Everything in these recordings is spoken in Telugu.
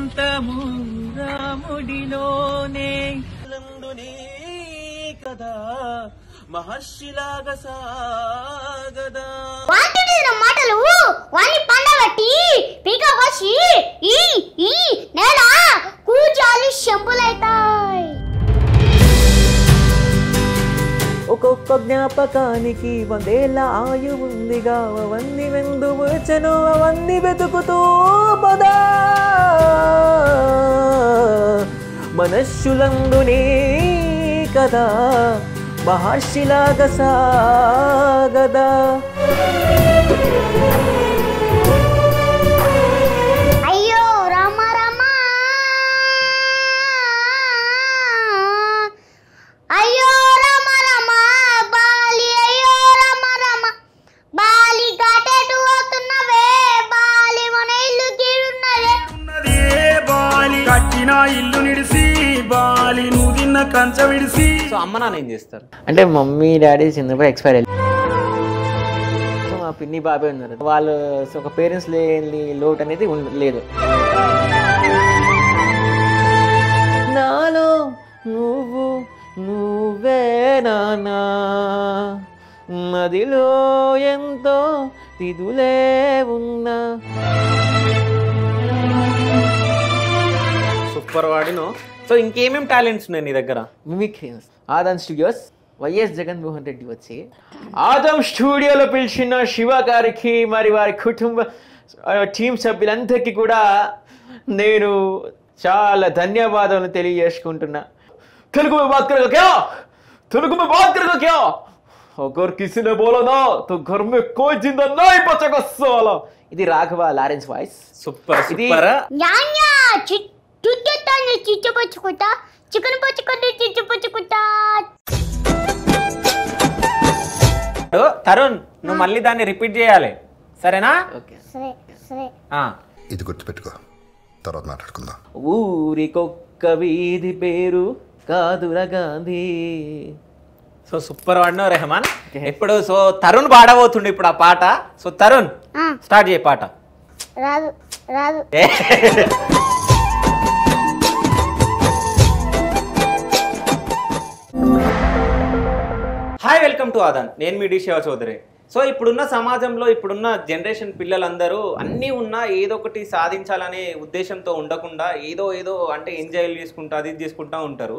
సొంతము రాముడిలోనే లందుని కదా మహర్షిలాగా సాగదా మాటలు వాణ్ణి పండబట్టి పీక కోసి ఈ నేల కూజాలు శంపులైతాయి. ఒక్కొక్క జ్ఞాపకానికి 100 ఏళ్ల ఆయు ఉందిగా అవన్నీ వెందు వచ్చను అవన్నీ వెతుకుతూ పదా మనస్సులందునే కదా మహర్షిలాగా సాగదా. అయ్యో రామ రామ అయ్యో రామ రామ బాలి అయ్యో రామ రామ బాలి ఘాటెటు పోతున్నవే బాలి మన ఇల్లు కీడున్నదే బాలి కట్టిన ఇల్లు నిడిసి బాలి నువ్వు తిన్న కంచ విడిసి. సో అమ్మ నాన్న ఏం చేస్తారు అంటే మమ్మీ డాడీ చిన్నప్పుడు ఎక్స్పైర్ అయ్యారు. మా పిన్ని బాబాయ్ ఉన్నారు. వాళ్ళు ఒక పేరెంట్స్ లేని లోటు అనేది లేదు. నాలో నువ్వే నానా నదిలో ఎంతో తిదులే ఉన్నా. సూపర్ వాడిను. సో ఇంకేమేం టాలెంట్స్ ఉన్నాయి నీ దగ్గర? మిమిక్రీ ఆదం స్టూడియోస్ వైఎస్ జగన్మోహన్ రెడ్డి వచ్చి ఆదం స్టూడియోలో పిలిచిన శివ గారికి మరి వారి కుటుంబ టీం సభ్యులందరికీ కూడా నేను చాలా ధన్యవాదాలు తెలియజేసుకుంటున్నా. తెలుగు में बात करेगा क्या? तेलुगु में बात करेगा क्या? अगर किसी ने बोला ना तो घर में कोई जिंदा नहीं बचेगा साला. ఇది Raghava Lawrence voice. Super super. న్యాన్యా చుట్టెత్తాన్ని చిచ్చుపచ్చుకుంటా చికెన్ పచ్చుకుంటూ చిచ్చుపచ్చుకుంటా. తరుణ్ నువ్వు మళ్ళీ దాన్ని రిపీట్ చేయాలి, సరేనా? సరే సరే. ఇది గుర్తుపెట్టుకో, తర్వాత మాట్లాడుకుందాం. ఊరికొక్క వీధి పేరు కాదురా గాంధీ. సో సూపర్ వాడినావు రెహమాన్. ఇప్పుడు సో తరుణ్ పాడబోతుండే ఇప్పుడు ఆ పాట. సో తరుణ్ స్టార్ట్ చేయ పాట. రాదు రాదు. Hi, welcome to Aadhan. నేను మీ డి శివ చౌదరి. సో ఇప్పుడున్న సమాజంలో ఇప్పుడున్న జనరేషన్ పిల్లలందరూ అన్నీ ఉన్నా ఏదో ఒకటి సాధించాలనే ఉద్దేశంతో ఉండకుండా ఏదో అంటే ఎంజాయ్ చేసుకుంటా అది చేసుకుంటూ ఉంటారు.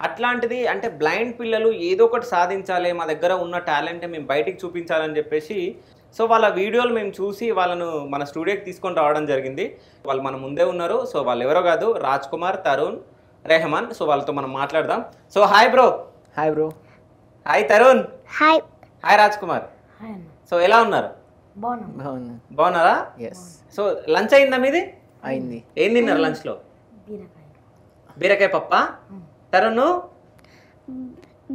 అట్లాంటిది అంటే బ్లైండ్ పిల్లలు ఏదో ఒకటి సాధించాలి, మా దగ్గర ఉన్న టాలెంట్ మేము బయటికి చూపించాలని చెప్పేసి సో వాళ్ళ వీడియోలు మేము చూసి వాళ్ళను మన స్టూడియోకి తీసుకొని రావడం జరిగింది. వాళ్ళు మన ముందే ఉన్నారు. సో వాళ్ళు ఎవరో కాదు, రాజ్ కుమార్, తరుణ్, రెహమాన్. సో వాళ్ళతో మనం మాట్లాడదాం. So hi bro. Hi bro. Hi Tarun. Hi hi Raj Kumar. So ఎలా ఉన్నారు? బాగున్నారా? సో లంచ్ అయిందా మీది? అయింది. ఏం తిన్నారు లంచ్ లో? బీరకాయ పప్ప. తరుణ్?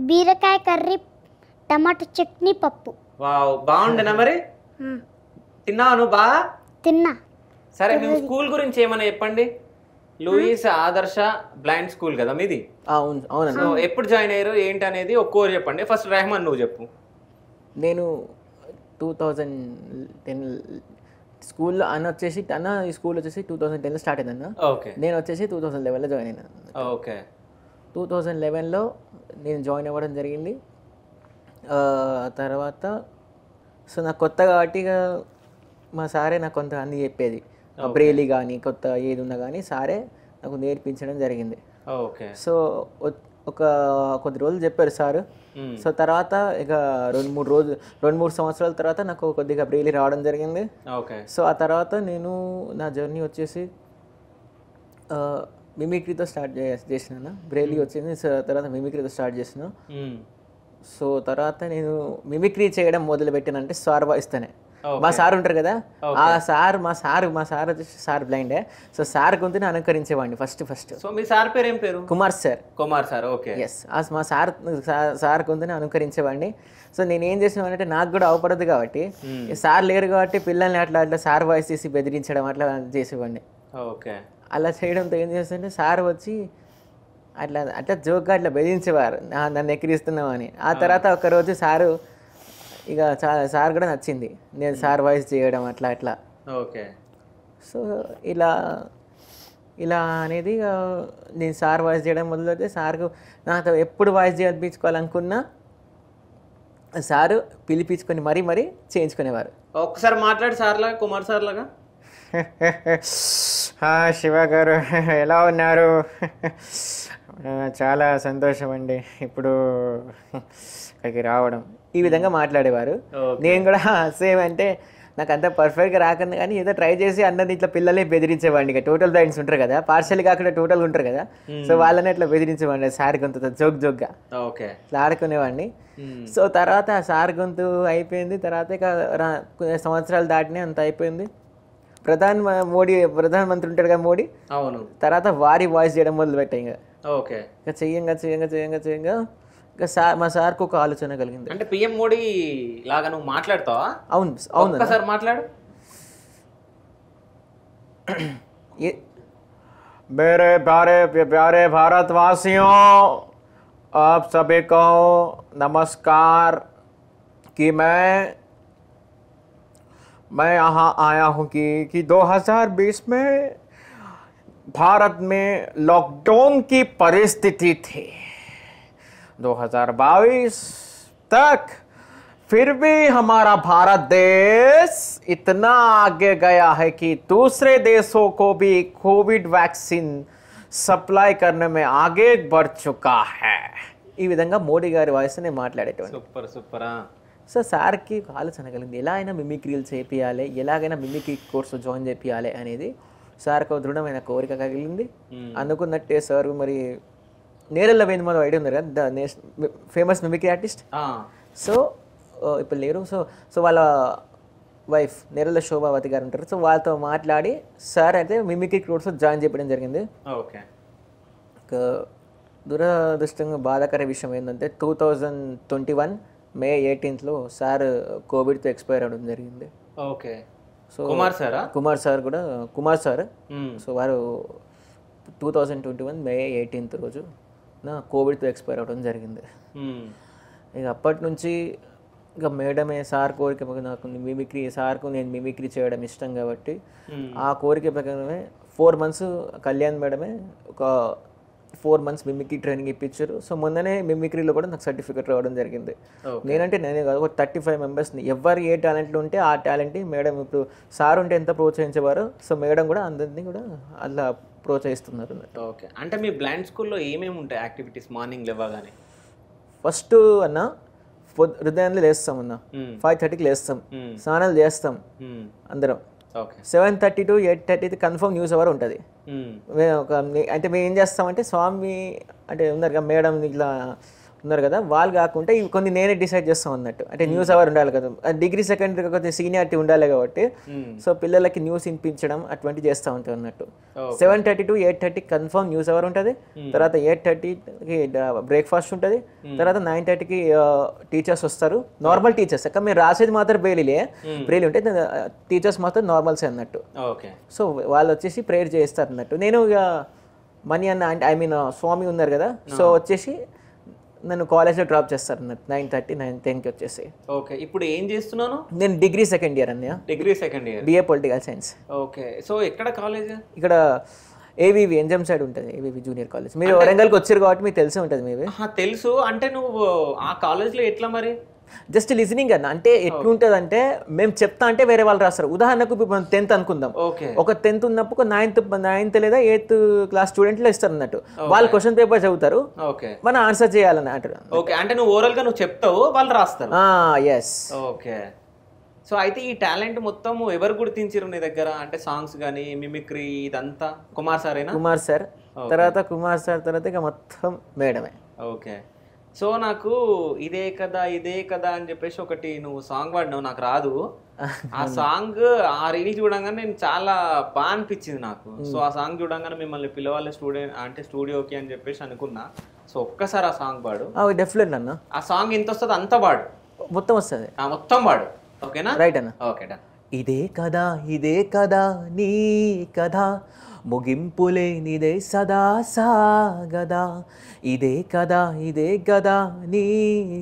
బీరకాయ కర్రీ, టమాటో చట్నీ, పప్పు. వావ్, బాగుండేనా మరి? తిన్నావా నువ్వు? బాగా తిన్నా. సరే, మేము స్కూల్ గురించి ఏమైనా చెప్పండి. లూయిస్ ఆదర్శ బ్లైండ్ స్కూల్ కదా మీది? అవునండి. సో ఎప్పుడు జాయిన్ అయ్యారు ఏంటి అనేది ఒక్కోరు చెప్పండి. ఫస్ట్ రెహమాన్ నువ్వు చెప్పు. నేను 2010 స్కూల్లో ఈ స్కూల్ వచ్చేసి 2010లో స్టార్ట్ అయిందన్న. ఓకే. నేను వచ్చేసి 2011లో జాయిన్ అయినా. ఓకే. 2011లో నేను జాయిన్ అవ్వడం జరిగింది. తర్వాత సో నాకు కొత్త కాబట్టి మా సారే నాకు కొంత అన్ని చెప్పేది. బ్రెయిలీ కానీ కొత్త ఏది ఉన్నా కానీ సారే నాకు నేర్పించడం జరిగింది. ఓకే. సో కొద్ది రోజులు చెప్పారు సారు. సో తర్వాత ఇక 2-3 సంవత్సరాల తర్వాత నాకు కొద్దిగా బ్రెయిలీ రావడం జరిగింది. ఓకే. సో ఆ తర్వాత నేను నా జర్నీ వచ్చేసి మిమిక్రీతో స్టార్ట్ చేసిన. బ్రెయిలీ వచ్చింది, తర్వాత మిమిక్రీతో స్టార్ట్ చేసిన. సో తర్వాత నేను మిమిక్రీ చేయడం మొదలు పెట్టానంటే సార్ వాయిస్తేనే. మా సార్ ఉంటారు కదా, మా సార్ వచ్చేసి సార్ బ్లైండే. సో సార్ గొంతుని అనుకరించేవాడిని ఫస్ట్. సో మీ సార్ పేరు ఏం పేరు? Kumar sir. Kumar sir. Okay. Yes, మా సార్ గొంతుని అనుకరించేవాడిని. సో నేను ఏం చేసేవాడిని, నాకు కూడా అవపడదు కాబట్టి సార్ లేరు కాబట్టి పిల్లల్ని అట్లా సార్ వాయిస్ చేసి బెదిరించడం అట్లా చేసేవాడిని. ఓకే. అలా చేయడంతో ఏం చేస్తుంటే సార్ వచ్చి అట్లా జోక్గా అట్లా బెదిరించేవారు నన్ను ఎక్కిరిస్తున్నామని. ఆ తర్వాత ఒకరోజు సారు ఇక సార్ కూడా నచ్చింది నేను సార్ వాయిస్ చేయడం అట్లా. ఓకే. సో ఇలా ఇలా అనేది ఇక నేను సార్ వాయిస్ చేయడం మొదలైతే సార్కు నాతో ఎప్పుడు వాయిస్ చేయించుకోవాలనుకున్నా సారు పిలిపించుకొని మరీ చేయించుకునేవారు. ఒక్కసారి మాట్లాడి సార్లాగా, కుమార్ సార్లాగా. శివ గారు ఎలా ఉన్నారు? చాలా సంతోషం అండి ఇప్పుడు ఇక్కడికి రావడం. ఈ విధంగా మాట్లాడేవారు. నేను కూడా సేమ్ అంటే నాకు అంత పర్ఫెక్ట్గా రాకుండా కానీ ఏదో ట్రై చేసి అందరిని ఇట్లా పిల్లలే బెదిరించేవాడిని. ఇక టోటల్ బ్లైండ్స్ ఉంటారు కదా, పార్షల్ కాకుండా టోటల్గా ఉంటారు కదా, సో వాళ్ళని ఇట్లా బెదిరించేవాడిని సార్ గొంతుతో జోక్గా ఇట్లా ఆడుకునేవాడిని. సో తర్వాత సార్ గొంతు అయిపోయింది. తర్వాత ఇక కొన్ని సంవత్సరాలు దాటినాయి, అంత అయిపోయింది. ప్రధానమంత్రి ఉంటాడు కదా మోడీ, అవును, తర్వాత వారి వాయిస్ చేయడం మొదలు పెట్టాయి. ఇక చెయ్యంగా ఇక మా సార్కు ఒక ఆలోచన కలిగింది. అంటే పిఎం మోడీ లాగా నువ్వు మాట్లాడతావా? అవును సార్ మాట్లాడు. मेरे प्यारे भारतवासियों, आप सभी को नमस्कार कि मैं यहाँ आया हूँ कि 2020 में भारत में लॉकडाउन की परिस्थिति थी. 2022 तक फिर भी हमारा भारत देश इतना आगे गया है कि दूसरे देशों को भी कोविड वैक्सीन सप्लाई करने में आगे बढ़ चुका है. ఈ విధంగా మోడీ గారి వాయిస్ నేను మాట్లాడేటోని. సూపర్. సో సార్కి ఆలోచన కలిగింది, ఎలా అయినా మిమిక్రీలు చేపియాలి, ఎలాగైనా మిమిక్రీ కోర్సు జాయిన్ చేపియాలి అనేది సార్కు దృఢమైన కోరిక కలిగింది. అనుకున్నట్టే సార్ మరి నేరళ్ళ వేణుమాధవ్ ఐడియా ఉన్నారు కదా, ఫేమస్ మిమిక్రీ ఆర్టిస్ట్. సో ఇప్పుడు లేరు. సో వాళ్ళ వైఫ్ నేరళ్ళ శోభావతి గారు ఉంటారు. సో వాళ్ళతో మాట్లాడి సార్ అయితే మిమిక్రీ కోర్సు జాయిన్ చేయడం జరిగింది. దురదృష్టంగా బాధాకర విషయం ఏంటంటే 2021 May 18th సార్ కోవిడ్తో ఎక్స్పైర్ అవ్వడం జరిగింది. సో కుమార్ సార్ సో వారు 2021 May 18th రోజు కోవిడ్తో ఎక్స్పైర్ అవ్వడం జరిగింది. ఇక అప్పటి నుంచి ఇక మేడమే సార్ కోరిక, నాకు మిమిక్రీ సార్కు నేను మిమిక్రీ చేయడం ఇష్టం కాబట్టి ఆ కోరిక ప్రకారమే 4 months కళ్యాణ్ మేడమే ఒక 4 months మిమిక్రీ ట్రైనింగ్ ఇప్పించారు. సో మొన్ననే మిమిక్రీలో కూడా నాకు సర్టిఫికెట్ రావడం జరిగింది. నేనే కాదు, ఒక 35 members ఎవరు ఏ టాలెంట్లు ఉంటే ఆ టాలెంట్ మేడం ఇప్పుడు సార్ ఉంటే ఎంత ప్రోత్సహించేవారు, సో మేడం కూడా అందరినీ కూడా అలా ప్రోత్సహిస్తున్నారు. ఓకే, అంటే మీ బ్లైండ్ స్కూల్లో ఏమేమి ఉంటాయి యాక్టివిటీస్ మార్నింగ్ లేవగానే? ఫస్ట్ అన్న హృదయాన్ని లేస్తాం అన్న, 5:30కి లేస్తాం, స్నానాలు చేస్తాం అందరం. 7:30 to 8:30 కన్ఫర్మ్ న్యూస్ అవర్ ఉంటుంది. అంటే మేము ఏం చేస్తామంటే స్వామి అంటే ఉన్నారు కదా మేడం ఇట్లా ఉన్నారు కదా, వాళ్ళు కాకుండా ఇవి కొన్ని నేనే డిసైడ్ చేస్తాం అన్నట్టు. అంటే న్యూస్ అవర్ ఉండాలి కదా, డిగ్రీ సెకండరీ కాకపోతే సీనియారిటీ ఉండాలి కాబట్టి సో పిల్లలకి న్యూస్ వినిపించడం అటువంటి చేస్తూ ఉంటాం అన్నట్టు. 7:30 to 8:30 కన్ఫర్మ్ న్యూస్ అవర్ ఉంటుంది. తర్వాత 8:30కి బ్రేక్ఫాస్ట్ ఉంటుంది. తర్వాత 9:30కి టీచర్స్ వస్తారు, నార్మల్ టీచర్స్. అక్కడ మీరు రాసేది మాత్రం ప్రేయర్ ఉంటే టీచర్స్ మాత్రం నార్మల్సే అన్నట్టు. సో వాళ్ళు వచ్చేసి ప్రేయర్ చేస్తారు అన్నట్టు. నేను ఇక మనీ అన్న అంటే స్వామి ఉన్నారు కదా, సో వచ్చేసి నన్ను కాలేజ్లో డ్రాప్ చేస్తారు అన్నట్టు 9:30, 9:10కి వచ్చేసి. ఓకే, ఇప్పుడు ఏం చేస్తున్నాను? నేను డిగ్రీ సెకండ్ ఇయర్ అన్నయ్య. Degree second year, BA political science. Okay, so ఎక్కడ కాలేజ్? ఇక్కడ ఏవివి ఎంజమ్ సైడ్ ఉంటుంది, ఏవివి జూనియర్ కాలేజ్. మీరు వరంగల్కి వచ్చారు కాబట్టి మీకు తెలిసే ఉంటుంది. మేబీ తెలుసు. అంటే నువ్వు ఆ కాలేజ్లో ఎట్లా మరి? జస్ట్ లిజనింగ్ అన్న. అంటే ఎట్లుంటుంది అంటే మేము చెప్తా అంటే వేరే వాళ్ళు రాస్తారు. ఉదాహరణకు 10th అనుకుందాం, ఒక 10th ఉన్నప్పుడు ఒక 9th లేదా 8th క్లాస్ స్టూడెంట్లు ఇస్తారు అన్నట్టు. వాళ్ళు క్వశ్చన్ పేపర్ చదువుతారు, మనం ఆన్సర్ చేయాలని అంటారు. ఓకే, అంటే నువ్వు ఓవరాల్ గా నువ్వు చెప్తావు, వాళ్ళు రాస్తారు. ఎస్. ఓకే, సో అయితే ఈ టాలెంట్ మొత్తం ఎవరు గుర్తించారు నీ దగ్గర? అంటే సాంగ్స్ కానీ మిమిక్రీ ఇదంతా కుమార్ సారేనా? కుమార్ సార్ తర్వాత ఇక మొత్తం మేడమే. ఓకే, సో నాకు ఇదే కదా అని చెప్పేసి ఒకటి నువ్వు సాంగ్ పాడినావు, నాకు రాదు ఆ సాంగ్. ఆ రీల్ చూడంగానే నేను చాలా బాగా అనిపించింది నాకు. సో ఆ సాంగ్ చూడంగానే మిమ్మల్ని పిలవాలి స్టూడియోకి అని చెప్పేసి అనుకున్నా. సో ఒక్కసారి ఆ సాంగ్ పాడు. డెఫినెట్ అన్న. ఆ సాంగ్ ఎంత వస్తుంది అంత పాడు, మొత్తం వస్తుంది, మొత్తం పాడు. ఓకేనా? రైట్ అన్న. Okay, done. ఇదే కదా నీ కథ, ముగింపులేనిదే సదా సాగదా ఇదే కదా నీ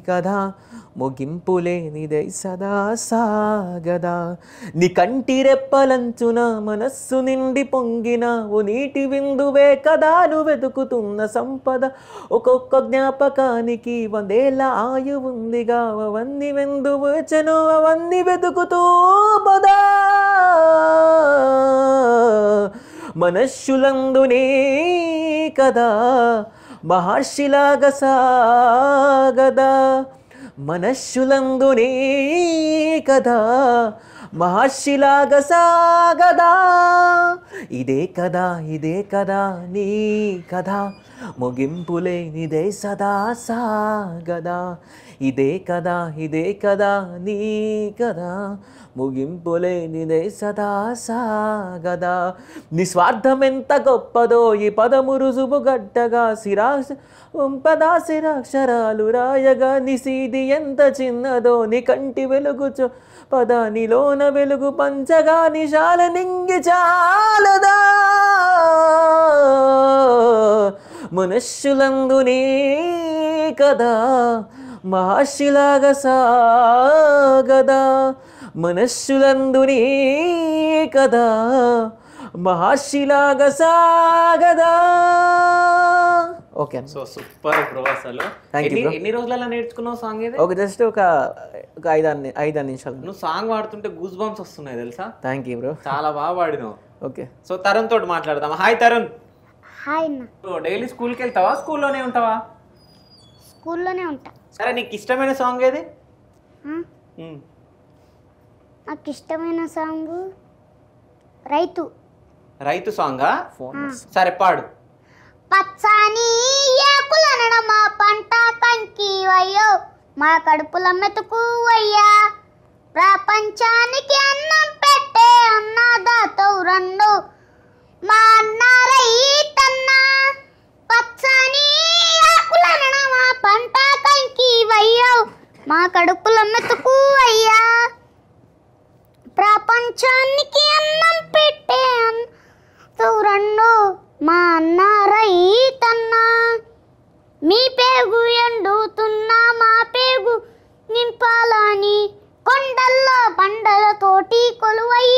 కథ ముగింపులేనిదే సదా సాగదా నీ కంటి రెప్పలంచున మనస్సు నిండి పొంగిన ఓ నీటి బిందువే కదా నువ్వు వెతుకుతున్న సంపద ఒక్కొక్క జ్ఞాపకానికి 100 ఏళ్ల ఆయు ఉందిగా అవన్నీ వెందు వచ్చను అవన్నీ వెతుకుతూ పదా మనస్సులందునే కదా మహర్షిలాగా సాగదా మనస్సులందునే కదా మహర్షిలాగా సాగదా ఇదే కదా నీ కథ ముగింపులేనిదే సదా సాగదా ఇదే కదా నీ కథ ముగింపులేనిదే సదా సాగదా నిస్వార్థమెంత గొప్పదో ఈ పదము రుజువు గడ్డగా శిరాక్షరాలు రాయగా నిసీది ఎంత చిన్నదో నీ కంటి వెలుగుచో పదానిలోన వెలుగు పంచగా నిశాల నింగి చాలదా మనుష్యులందునే కదా మహర్షిలాగా సాగదా మనస్సులందునే కదా మహర్షిలాగా సాగదా ఓకే సో సూపర్ బ్రో అసలు ఎన్ని రోజులలో నేర్చుకున్నావు సాంగ్ ఇది జస్ట్ ఒక 5 నిమిషాలు నువ్వు సాంగ్ పాడుతుంటే గూస్ బంప్స్ వస్తున్నాయి తెలుసా థ్యాంక్ యూ బ్రో చాలా బాగా పాడినావు ఓకే సో తరుణ్ తోటి మాట్లాడదాం హాయ్ తరుణ్ హాయ్ అన్న డైలీ స్కూల్కి వెళ్తావా స్కూల్లోనే ఉంటావా స్కూల్లోనే ఉంటా సరే నీకు ఇష్టమైన సాంగ్ ఏది నాకు ఇష్టమైన సాంగ్ రైతు సాంగా సరే పాడు పచ్చని ఏకులనడ మా పంట కంకి వయ్యో మా కడుపుల మెతుకు వయ్యా ప్రపంచానికి అన్నం పెట్టే అన్నదాతో రెండు మా అన్న రైతన్నా పచ్చని ఏకులనడ మా పంట కంకి వయ్యో మా కడుపుల మెతుకు వయ్యా ప్రపంచానికి అన్నం పెట్టే రెండు మా అన్న రైతన్నా మీ పేగు ఎండుతున్నా మా పేగు నింపాలని కొండల్లో బండలతోటి కొలువై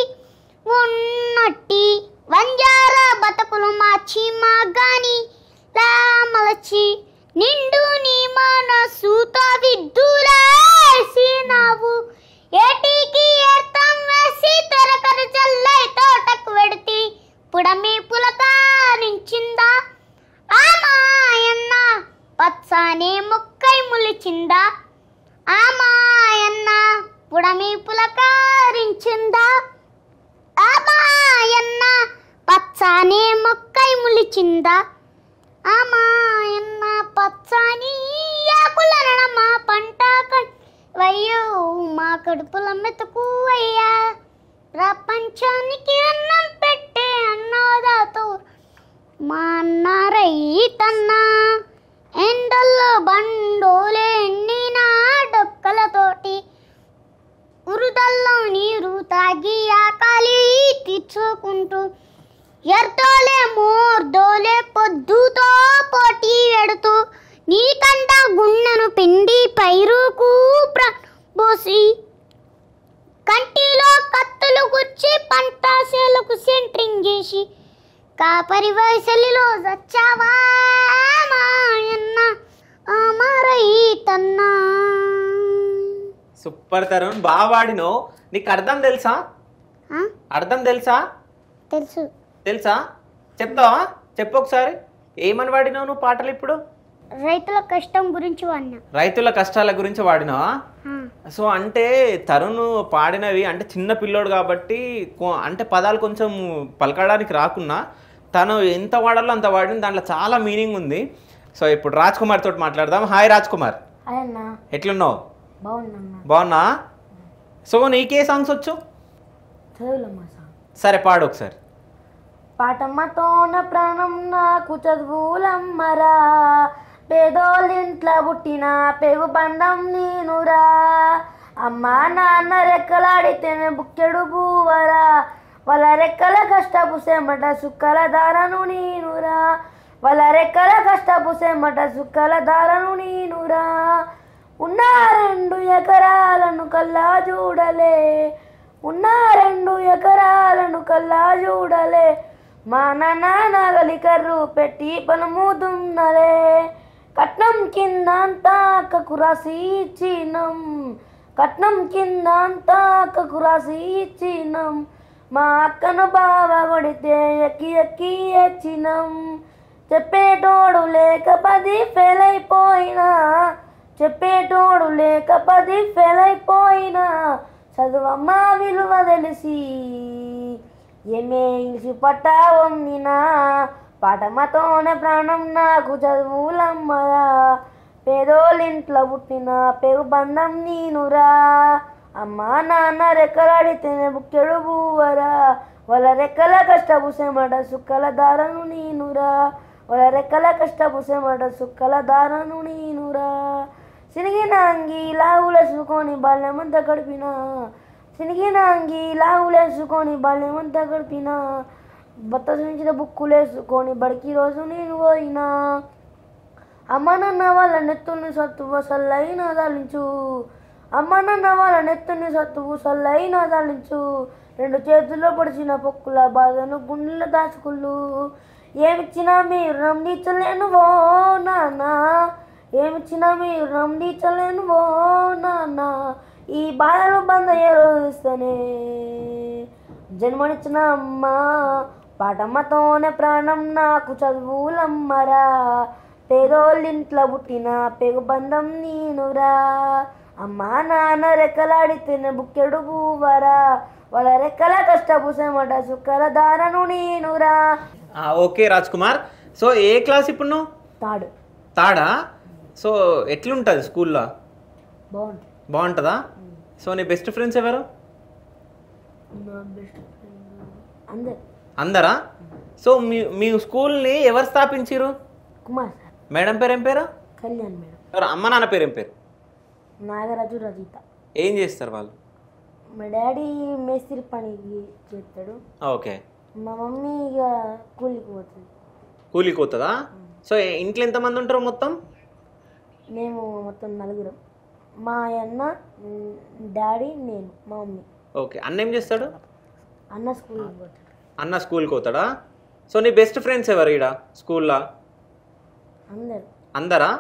ఉన్నట్టి వంజారా బతకులు మార్చి మా గాని మలచి నిండు నీ మనసుతో విద్దులేసినావు ఏటికి ఏర్తం వేసి తెరకరు జల్లై తోటకు వెడితి పుడమి పులకారించిందా ఆ మాయన్న పచ్చనే మొక్కై ములిచిందా ఆ మాయన్న పుడమి పులకారించిందా ఆ మాయన్న పచ్చనే మొక్కై ములిచిందా ఆ మాయన్న పచ్చని ఆకులన మా పంట వయ్యో మా కడుపుల మెతుకు అయ్యా ప్రపంచానికి అన్నం పెట్టే అన్నదాతో మా అన్న రైతన్నా ఎండల్లో బండోలే ఎండిన డొక్కలతోటి ఉరుదల్లో నీరు తాగి ఆకలి తీర్చుకుంటూ ఎర్దోలే మోర్దోలే పొద్దుతో పోటీ పెడుతూ నీకంట గుండెను పిండి పైరుకు పోసి కంటిలో కత్తులు గుచ్చి పంట సేలకు సెంట్రింగ్ చేసి కాపరి వయసలిలో చచ్చావా మాయన్న రైతన్నా సూపర్ తరుణ్ బాగా పాడినావు నీకు అర్థం తెలుసా తెలుసా చెప్తావా చెప్పు ఒకసారి ఏమని వాడినావు నువ్వు పాటలు ఇప్పుడు రైతుల కష్టం గురించి వాడినా రైతుల కష్టాల గురించి వాడినావా సో అంటే తరుణ్ పాడినవి అంటే చిన్న పిల్లోడు కాబట్టి అంటే పదాలు కొంచెం పలకడానికి రాకున్నా తను ఎంత వాడాలో అంత వాడిన దాంట్లో చాలా మీనింగ్ ఉంది సో ఇప్పుడు రాజ్ కుమార్ తోటి మాట్లాడదాం హాయ్ రాజ్ కుమార్ ఎట్లున్నావు బాగున్నా సో నీకే సాంగ్స్ వచ్చు సరే పాడు ఒకసారి పాటమ్మతోన ప్రాణం నాకు చదువులమ్మరా పేదోళ్ళింట్లో పుట్టిన పెగు బండం నేనురా అమ్మా నాన్న రెక్కలాడితేనే బుక్కెడు బూవరా వాళ్ళ రెక్కల కష్టపు సెమట సుక్కల దారను నేనురా వాళ్ళ రెక్కల కష్టపు సెమట సుక్కల దారను నేనురా ఉన్న 2 ఎకరాలను కల్లా చూడలే ఉన్న 2 ఎకరాలను కల్లా చూడలే మా నాన్న నాగలి కర్రు పెట్టి పనుము దున్నలే కట్నం కింద అంతా అక్కకు రాసి ఇచ్చినం కట్నం కింద అంతా అక్కకు రాసి ఇచ్చినం మా అక్కను బావ కొడితే ఎక్కి ఎక్కి ఎచ్చినం చెప్పేటోడు లేక 10 ఫెయిల్ అయిపోయినా చెప్పేటోడు లేక 10 ఫెయిల్ అయిపోయినా చదువమ్మ విలువ తెలిసి ఏమే ఇంగ్లీషు పట్టా వందినా పాఠమతోనే ప్రాణం నాకు చదువులమ్మరా పేదోళ్ళింట్లో పుట్టిన పెగు బంధం నేనురా అమ్మా నాన్న రెక్కలాడితేనే బుక్కెడు బూవరా వాళ్ళ రెక్కల కష్టపు సెమట సుక్కల దారను నేనురా వాళ్ళ రెక్కల కష్టపు సెమట సుక్కల దారను నేనురా సినిగిన అంగి లావులేసుకొని బాల్యమంతా గడిపినా సినిగిన అంగి లావులేసుకొని బాల్యమంతా గడిపినా బత్త చూపించిన బుక్కులేసుకొని బడికి రోజు నేను పోయినా అమ్మ నాన్న వాళ్ళ నెత్తుని సత్తువ సల్లైన దాలించు అమ్మ నాన్న వాళ్ళ నెత్తుని సత్తువు సల్లైన దాలించు 2 చేతుల్లో పొడిచిన పొక్కుల బాధను గుండెల్లో దాచుకుళ్ళు ఏమిచ్చినా మీరు రండించలేను ఓ నాన్న ఏమిచ్చినా మీరు రండించలేను ఓ నాన్న ఈ బాధలు బంద ఏరుస్తానే జన్మనిచ్చిన అమ్మ పాఠమ్మతోనే ప్రాణం నాకు చదువులమ్మరా పేదోళ్ళింట్లో పుట్టిన పెగు బంధం నేనురా అమ్మా నాన్న రెక్కలాడితేనే బుక్కెడు బూవరా వాళ్ళ రెక్కల కష్టపు సెమట సుక్కల దారను నేనురా ఓకే రాజ్ కుమార్. సో ఏ క్లాస్ ఇప్పుడు నువ్వు? థర్డా? సో ఎట్లుంటుంది స్కూల్లో? బాగుంటుందా? సో నీ బెస్ట్ ఫ్రెండ్స్ ఎవరు? అందరా? సో మీ స్కూల్ని ఎవరు స్థాపించారు? కుమార్. మేడం పేరు ఏం పేరు? కళ్యాణ్ మేడం. ఎవరు అమ్మ నాన్న పేరు ఏం పేరు? నాగరాజు రజిత. ఏం చేస్తారు వాళ్ళు? మా డాడీ మేస్త్రి పనికి చేస్తాడు. ఓకే. మా మమ్మీ ఇక కూలికి పోతుంది. కూలికి పోతుందా? సో ఇంట్లో ఎంతమంది ఉంటారు మొత్తం? మేము మొత్తం 4. మా అన్న, డాడీ, నేను, మా మమ్మీ. ఓకే. అన్న ఏం చేస్తాడు? అన్న స్కూల్కి పోతాడు. అన్న స్కూల్కి పోతాడా? సో నీ బెస్ట్ ఫ్రెండ్స్ ఎవరు ఈడ స్కూల్లో? అందరా?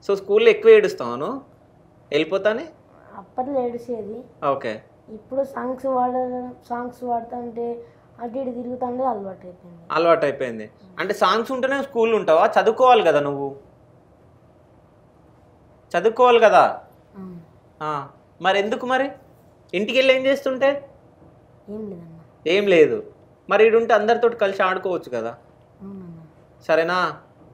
సో స్కూల్లో ఎక్కువ ఏడుస్తాను వెళ్ళిపోతానే? అప్పట్లో ఏడిసేది. ఓకే. ఇప్పుడు సాంగ్స్ పాడుతుంటే అటు ఇటు తిరుగుతుంటే అలవాటు అయిపోయింది. అంటే సాంగ్స్ ఉంటేనే స్కూల్ ఉంటావా? చదువుకోవాలి కదా నువ్వు, చదువుకోవాలి కదా. మరి ఎందుకు మరి ఇంటికి వెళ్ళి ఏం చేస్తుంటే? ఏం లేదు. మరి ఈడుంటే అందరితో కలిసి ఆడుకోవచ్చు కదా. సరేనా?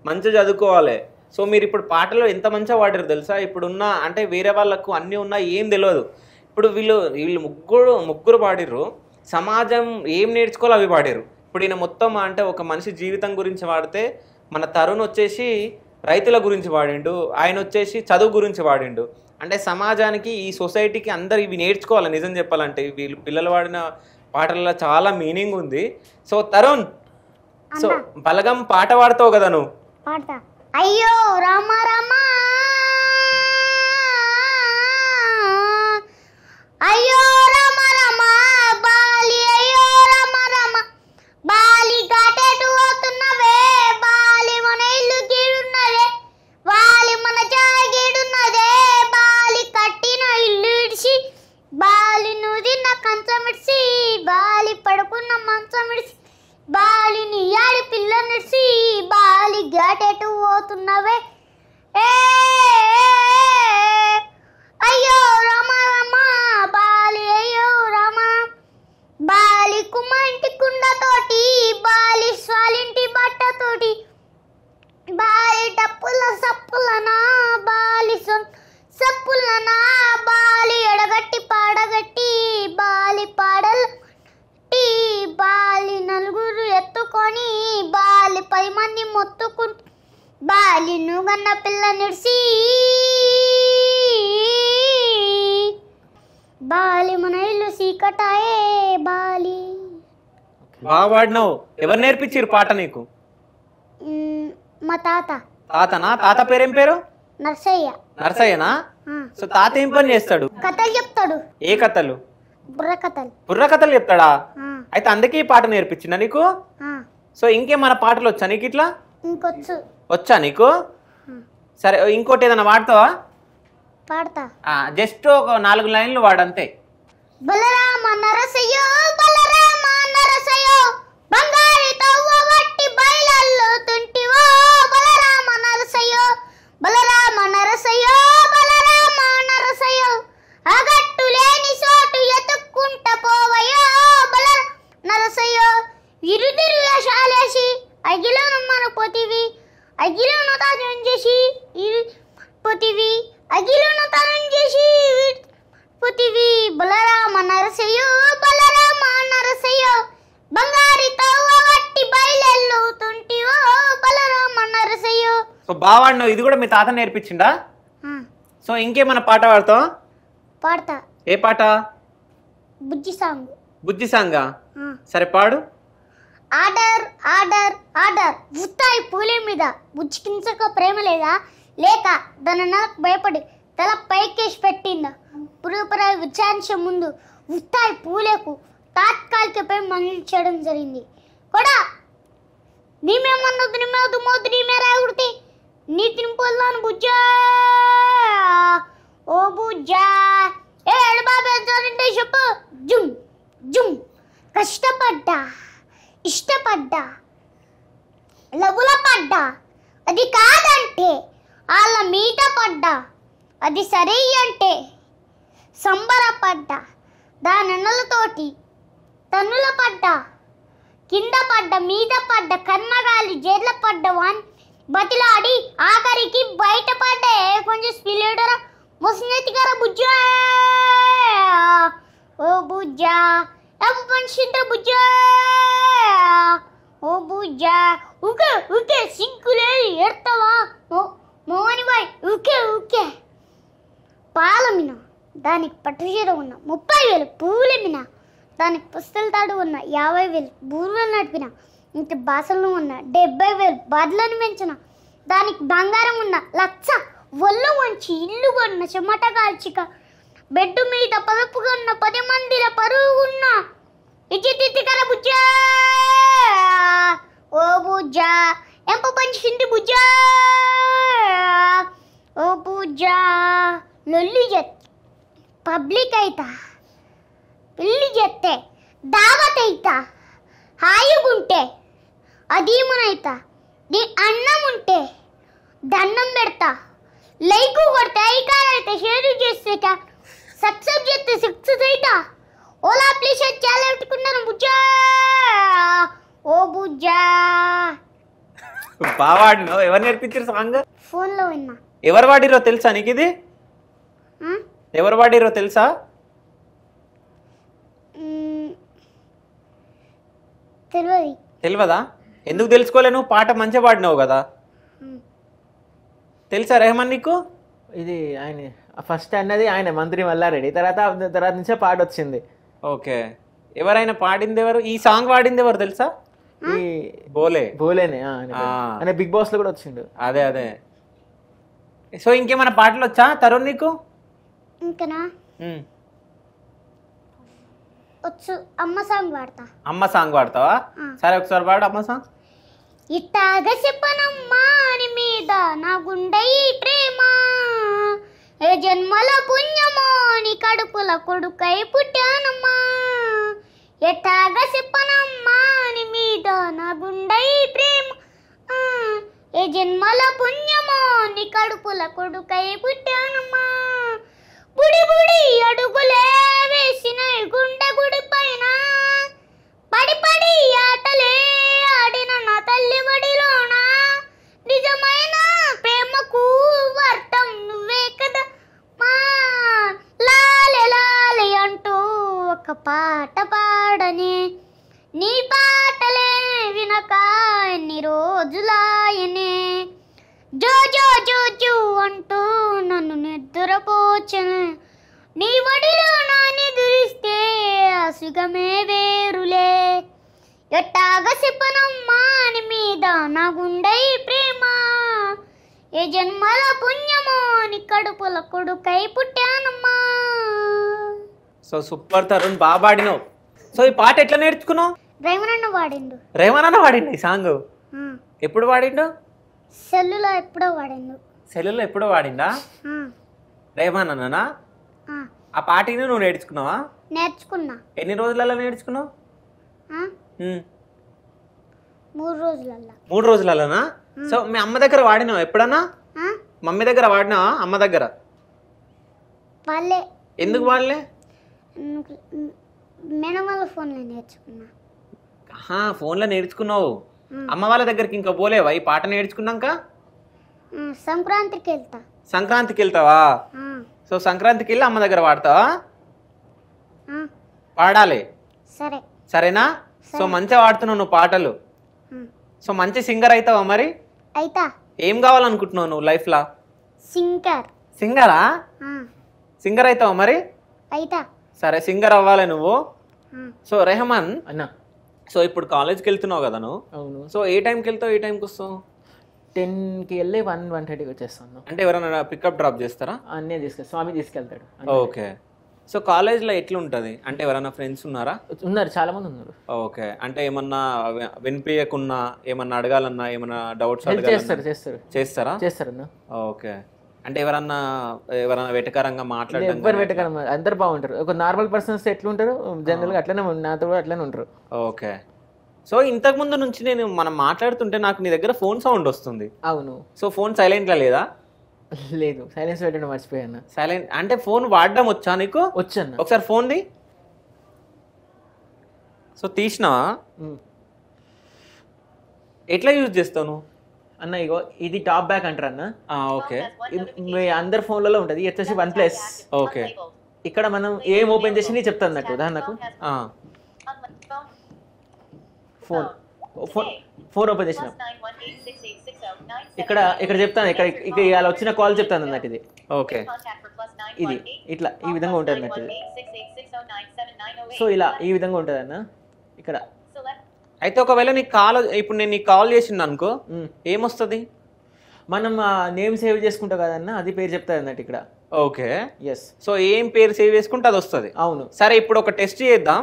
మంచిగా చదువుకోవాలి. సో మీరు ఇప్పుడు పాటలు ఎంత మంచిగా పాడారు తెలుసా? ఇప్పుడున్న అంటే వేరే వాళ్ళకు అన్నీ ఉన్నా ఏం తెలియదు. ఇప్పుడు వీళ్ళు ముగ్గురు పాడిర్రు. సమాజం ఏం నేర్చుకోవాలో అవి పాడారు. ఇప్పుడు ఈయన మొత్తం అంటే ఒక మనిషి జీవితం గురించి పాడితే, మన తరుణ్ వచ్చేసి రైతుల గురించి పాడిండు, ఆయన వచ్చేసి చదువు గురించి పాడిండు. అంటే సమాజానికి ఈ సొసైటీకి అందరు ఇవి నేర్చుకోవాలి. నిజం చెప్పాలంటే వీళ్ళు పిల్లలు పాడిన పాటల్లో చాలా మీనింగ్ ఉంది. సో తరుణ్, సో బలగం పాట పాడతావు కదా నువ్వు? అయ్యో రామ రామ అయ్యో రామ రామ బాలి అయ్యో రామ రామ బాలి ఘాటెటు పోతున్నవే బాలి మన ఇల్లు గీడున్నదే బాలి మన జాగీడున్నదే బాలి కట్టిన ఇల్లు ఇడిచి బాలి నువ్వు తిన్న కంచం ఇడిచి బాలి పడుకున్న మంచం ఇడిచి బాలిని ఆడి పిల్ల నిడిచి బాలి ఘాటెటు పోతున్నవే అయ్యో రామ రామ బాలి అయ్యో రామ బాలి కుమ్మ ఇంటి కుండతోటి బాలి స్వాలింటి బట్టతోటి బాలి డప్పుల సప్పులనా బాలి సప్పులనా బాలి ఎడగట్టి పాడగట్టి బాలి పాడలు బాలి 4 ఎత్తుకొని బాలి 10 మంది మొత్తుకుంటూ బాలి నువ్వన్న పిల్ల నిడిసి బాలి మన ఇల్లు సీకటాయే బాలి బాగా పాడినావు. ఎవరు నేర్పించారు పాట నీకు? మా తాత తాతనా? తాత పేరేం పేరు? నర్సయ్య. నర్సయ్యనా? సో తాత ఏం పని చేస్తాడు? కథలు చెప్తాడు. ఏ కథలు? బుర్ర కథలు. బుర్ర కథలు చెప్తాడా? అయితే అందుకే ఈ పాట నేర్పించిందా నీకు? సో ఇంకేమన్నా పాటలు వచ్చా నీకు ఇట్లా? ఇంకొచ్చు. వచ్చా నీకు? సరే ఇంకోటి ఏదైనా వాడతావా? పాడతా. జస్ట్ ఒక 4 లైన్లు వాడంతే. బలరామ నరసయ్యో బలరామ నరసయ్యో బంగారి తవ్వ వట్టి బయలల్లో తుంటివో బలరామ నరసయ్యో బలరామ నరసయ్యో బలరామ నరసయ్యో అగట్టు లేని చోటు ఎతుక్కుంట పోవయో బలరామ నరసయ్యో ఇరుదిరు వేషాలేసి అగిలోను మన పోతివి అగిలోను తాజం చేసి పోతివి అగిలోను తాజం చేసి పోతివి బలరామ నరసయ్యో బలరామ నరసయ్యో బంగారి తవ్వ వట్టి బయలెల్లో తుంటివో బలరామ నరసయ్యో. సో బావాడినావు. ఇది కూడా మీ తాత నేర్పించిండా? సో ఇంకేమన్నా పాట పాడతావా? పాడతా. ఏ పాట? బుజ్జి సాంగ్. బుజ్జి సాంగా? సరే పాడు. ఆర్డర్ ఆర్డర్ ఆర్డర్ ఉత్తాయి పూలే మీద బుజ్జికించక ప్రేమ లేదా లేక దాని నాకు భయపడి తల పైకేసి పెట్టిందా పురుపరాయి విచారించే ముందు ఉత్తాయి పూలేకు తాత్కాలికపై మళ్ళించడం జరిగింది కూడా నీమేమన్నది నిమ్మదు మోదు నీమే రాగుడితే నీతిని పొల్లాను బుజ్జా ఓ బుజ్జా ఏడు బాబా ఎంత చెప్పు. జుమ్ జుమ్ కష్టపడ్డా ఇష్టపడ్డా లవుల పడ్డా అది కాదంటే వాళ్ళ మీద పడ్డా అది సరే అంటే సంబరపడ్డా దానెన్నలతోటి తన్నుల పడ్డా కింద పడ్డ మీద పడ్డ కన్నగాలి జేర్ల పడ్డ వాన్ బతిలాడి ఆఖరికి బయటపడ్డా. కొంచెం స్పీడరా ముసినెత్తిగారా బుజ్జా ఓ బుజ్జా పంచింత బుజ్జా ఓ బుజ్జా ఊకే ఊకే సింకులేదు ఎడతావా మోహని బాయ్ ఊకే ఊకే పాలమిన దానికి పట్టుచీర ఉన్న 30,000 పువ్వుల మిన దానికి పుస్తల తాడు ఉన్న 50,000 బూర్వలు నడిపిన ఇంత బాసలను ఉన్న 70,000 బర్లను పెంచిన దానికి బంగారం ఉన్న 1,00,000 ఒళ్ళు వంచి ఇల్లు కొన్న చెమట కాల్చిక బెడ్ మీద పదపుగా ఉన్న 10 మందిల పరుగు ఉన్న ఇచ్చితికర బుజ్జా ఓ బుజ్జా ఎంప పంచింది బుజ్జా ఓ బుజ్జా లొల్లి చెత్త పబ్లిక్ అయితా పెళ్ళి చెత్తే దావత్ అయితా హాయిగుంటే అదీమునైతా నీ అన్నం ఉంటే దండం పెడతా లైకు కొడితే ఐకారైతే షేర్ చేస్తే సక్సెస్ చేస్తే సక్సెస్ అయితా ఓలా ప్లీజ్ చాలా పెట్టుకున్నాను బుజ్జా ఓ బుజ్జా. బావాడినావు. ఎవరు నేర్పించారు సాంగ్? ఫోన్లో విన్నా. ఎవరు వాడిరో తెలుసా నీకు? ఇది ఎవరు వాడిరో తెలుసా? తెలియదా? ఎందుకు తెలుసుకోలే? నువ్వు పాట మంచిగా పాడినావు కదా. తెలుసా రెహమాన్ నీకు? ఇది ఆయన ఫస్ట్ అన్నది ఆయన మంత్రి మల్లారెడ్డి, తర్వాత నుంచే పాట వచ్చింది. ఓకే. ఎవరైనా పాడింది ఎవరు? ఈ సాంగ్ పాడింది ఎవరు తెలుసా? ఈ బోలేనే ఆయన బిగ్ బాస్ లో కూడా వచ్చిండు. అదే అదే. సో ఇంకేమైనా పాటలు వచ్చా తరుణ్ నీకు? ఇంకనా వచ్చు. అమ్మ సాంగ్ పాడతా. అమ్మ సాంగ్ పాడతావా? సరే ఒకసారి పాడు అమ్మ సాంగ్. ఇట్టాగ చెప్పనమ్మా అని మీద నా గుండె ప్రేమ ఏ జన్మల పుణ్యమో నీ కడుపుల కొడుకై పుట్టానమ్మా ఎట్టాగ చెప్పనమ్మా అని మీద నా గుండె ప్రేమ ఏ జన్మల పుణ్యమో నీ కడుపుల కొడుకై పుట్టానమ్మా బుడి బుడి అడుగులే వేసిన గుండె గుడి పైన పడి పడి ఆటలే ఆడిన నా తల్లి వడిలోన నిజమైన ప్రేమకు అర్థం నువ్వే కదా మా లాలే లాలే అంటూ ఒక పాట పాడని నీ పాటలే వినక ఎన్ని రోజులాయనే జో జో జో జో అంటూ నన్ను నిద్రపోచను నీ వడిలో నా నిదురిస్తే ఆ సుగమే వేరులే ఎట్టాగా చెప్పనమ్మా అని మీద నాగుండై ప్రేమ ఏ జన్మల పుణ్యమో అని కడుపుల కొడుకై పుట్టానమ్మా. సో సూపర్ తరుణ్, బాగా పాడినావు. సో ఈ పాట ఎట్లా నేర్చుకున్నావు? రేమనన్న వాడిండు. రేమనన్న వాడిండు ఈ సాంగ్? ఎప్పుడు వాడిండు? సెల్లులో ఎప్పుడో వాడిండు. సెల్లులో ఎప్పుడో వాడిందా? రేమనన్నా? ఆ పాటని నువ్వు నేర్చుకున్నావా? నేర్చుకున్నా. ఎన్ని రోజులలో నేర్చుకున్నావు? 3 రోజులల్లా. 3 రోజులలోనా? సో మీ అమ్మ దగ్గర వాడినావా ఎప్పుడన్నా? మమ్మీ దగ్గర వాడినావా? అమ్మ దగ్గర? వాళ్ళే. ఎందుకు వాళ్ళే? మేనమాల ఫోన్లో నేర్చుకున్నా. ఫోన్లో నేర్చుకున్నావు. అమ్మ వాళ్ళ దగ్గరికి ఇంకా పోలేవా ఈ పాట నేర్చుకున్నాక? సంక్రాంతికి వెళ్తా. సంక్రాంతికి వెళ్తావా? సో సంక్రాంతికి వెళ్ళి అమ్మ దగ్గర వాడతావా? పాడాలి. సరే. సరేనా? సో మంచిగా వాడుతున్నావు నువ్వు పాటలు. సో మంచి సింగర్ అవుతావా మరి? అయితా. ఏం కావాలనుకుంటున్నావు నువ్వు లైఫ్లో? సింగర్. సింగరా? సింగర్ అవుతావా మరి? అయితా. సరే సింగర్ అవ్వాలి నువ్వు. సో రెహమాన్ అన్న, సో ఇప్పుడు కాలేజ్కి వెళ్తున్నావు కదా నువ్వు? అవును. సో ఏ టైంకి వెళ్తావు, ఏ టైంకి వస్తావు? 10కి వెళ్ళి 1:30కి వచ్చేస్తాను. అంటే ఎవరైనా పికప్ డ్రాప్ చేస్తారా? అన్నీ స్వామి తీసుకెళ్తాడు. ఓకే. సో కాలేజ్లో ఎట్లుంటుంది? అంటే ఎవరైనా ఫ్రెండ్స్ ఉన్నారా? ఉన్నారు, చాలా మంది ఉన్నారు. ఓకే. అంటే ఏమన్నా వినిపించకున్నా, ఏమన్నా అడగాలన్నా, ఏమన్నా డౌట్స్ చేస్తారా? చేస్తారన్న. ఓకే. అంటే ఎవరన్నా వెటకారంగా మాట్లాడడం? ఎవరు వెటకారం, అందరు బాగుంటారు. ఒక నార్మల్ పర్సన్స్ ఎట్లుంటారు జనరల్గా అట్లనే, నాతో కూడా అట్లనే ఉంటారు. ఓకే. సో ఇంతకు ముందు నుంచి మనం మాట్లాడుతుంటే నాకు నీ దగ్గర ఫోన్ సౌండ్ వస్తుంది. అవును. సో ఫోన్ సైలెంట్గా లేదా? లేదు, సైలెన్స్ పెట్టడం మర్చిపోయాను. సైలెంట్ అంటే ఫోన్ వాడడం వచ్చా నీకు? వచ్చాను. ఒకసారి ఫోన్ది. సో తీసినావా? ఎట్లా యూజ్ చేస్తావు అన్న? ఇగో ఇది టాప్ బ్యాక్ అంటారు అన్న. ఓకే. మీ అందరి ఫోన్లలో ఉంటుంది. ఇది వచ్చేసి OnePlus. ఓకే. ఇక్కడ మనం ఏం ఓపెన్ చేసి చెప్తాను అన్నట్టు. ఉదాహరణకు ఫోన్ ఓపెన్ చేసిన ఇక్కడ చెప్తాను. ఇక్కడ ఇలా వచ్చిన కాల్ చెప్తాను అన్నట్టు. ఇది ఓకే. ఇది ఇట్లా ఈ విధంగా ఉంటుంది అన్నట్టు. సో ఇలా ఈ విధంగా ఉంటుంది అన్న. ఇక్కడ అయితే ఒకవేళ నీకు కాల్, ఇప్పుడు నేను నీకు కాల్ చేసింది అనుకో, ఏమొస్తుంది? మనం నేమ్ సేవ్ చేసుకుంటాం కదన్న, అది పేరు చెప్తారు అన్నట్టు ఇక్కడ. ఓకే. ఎస్. సో ఏం పేరు సేవ్ చేసుకుంటే అది వస్తుంది. అవును. సరే ఇప్పుడు ఒక టెస్ట్ చేద్దాం.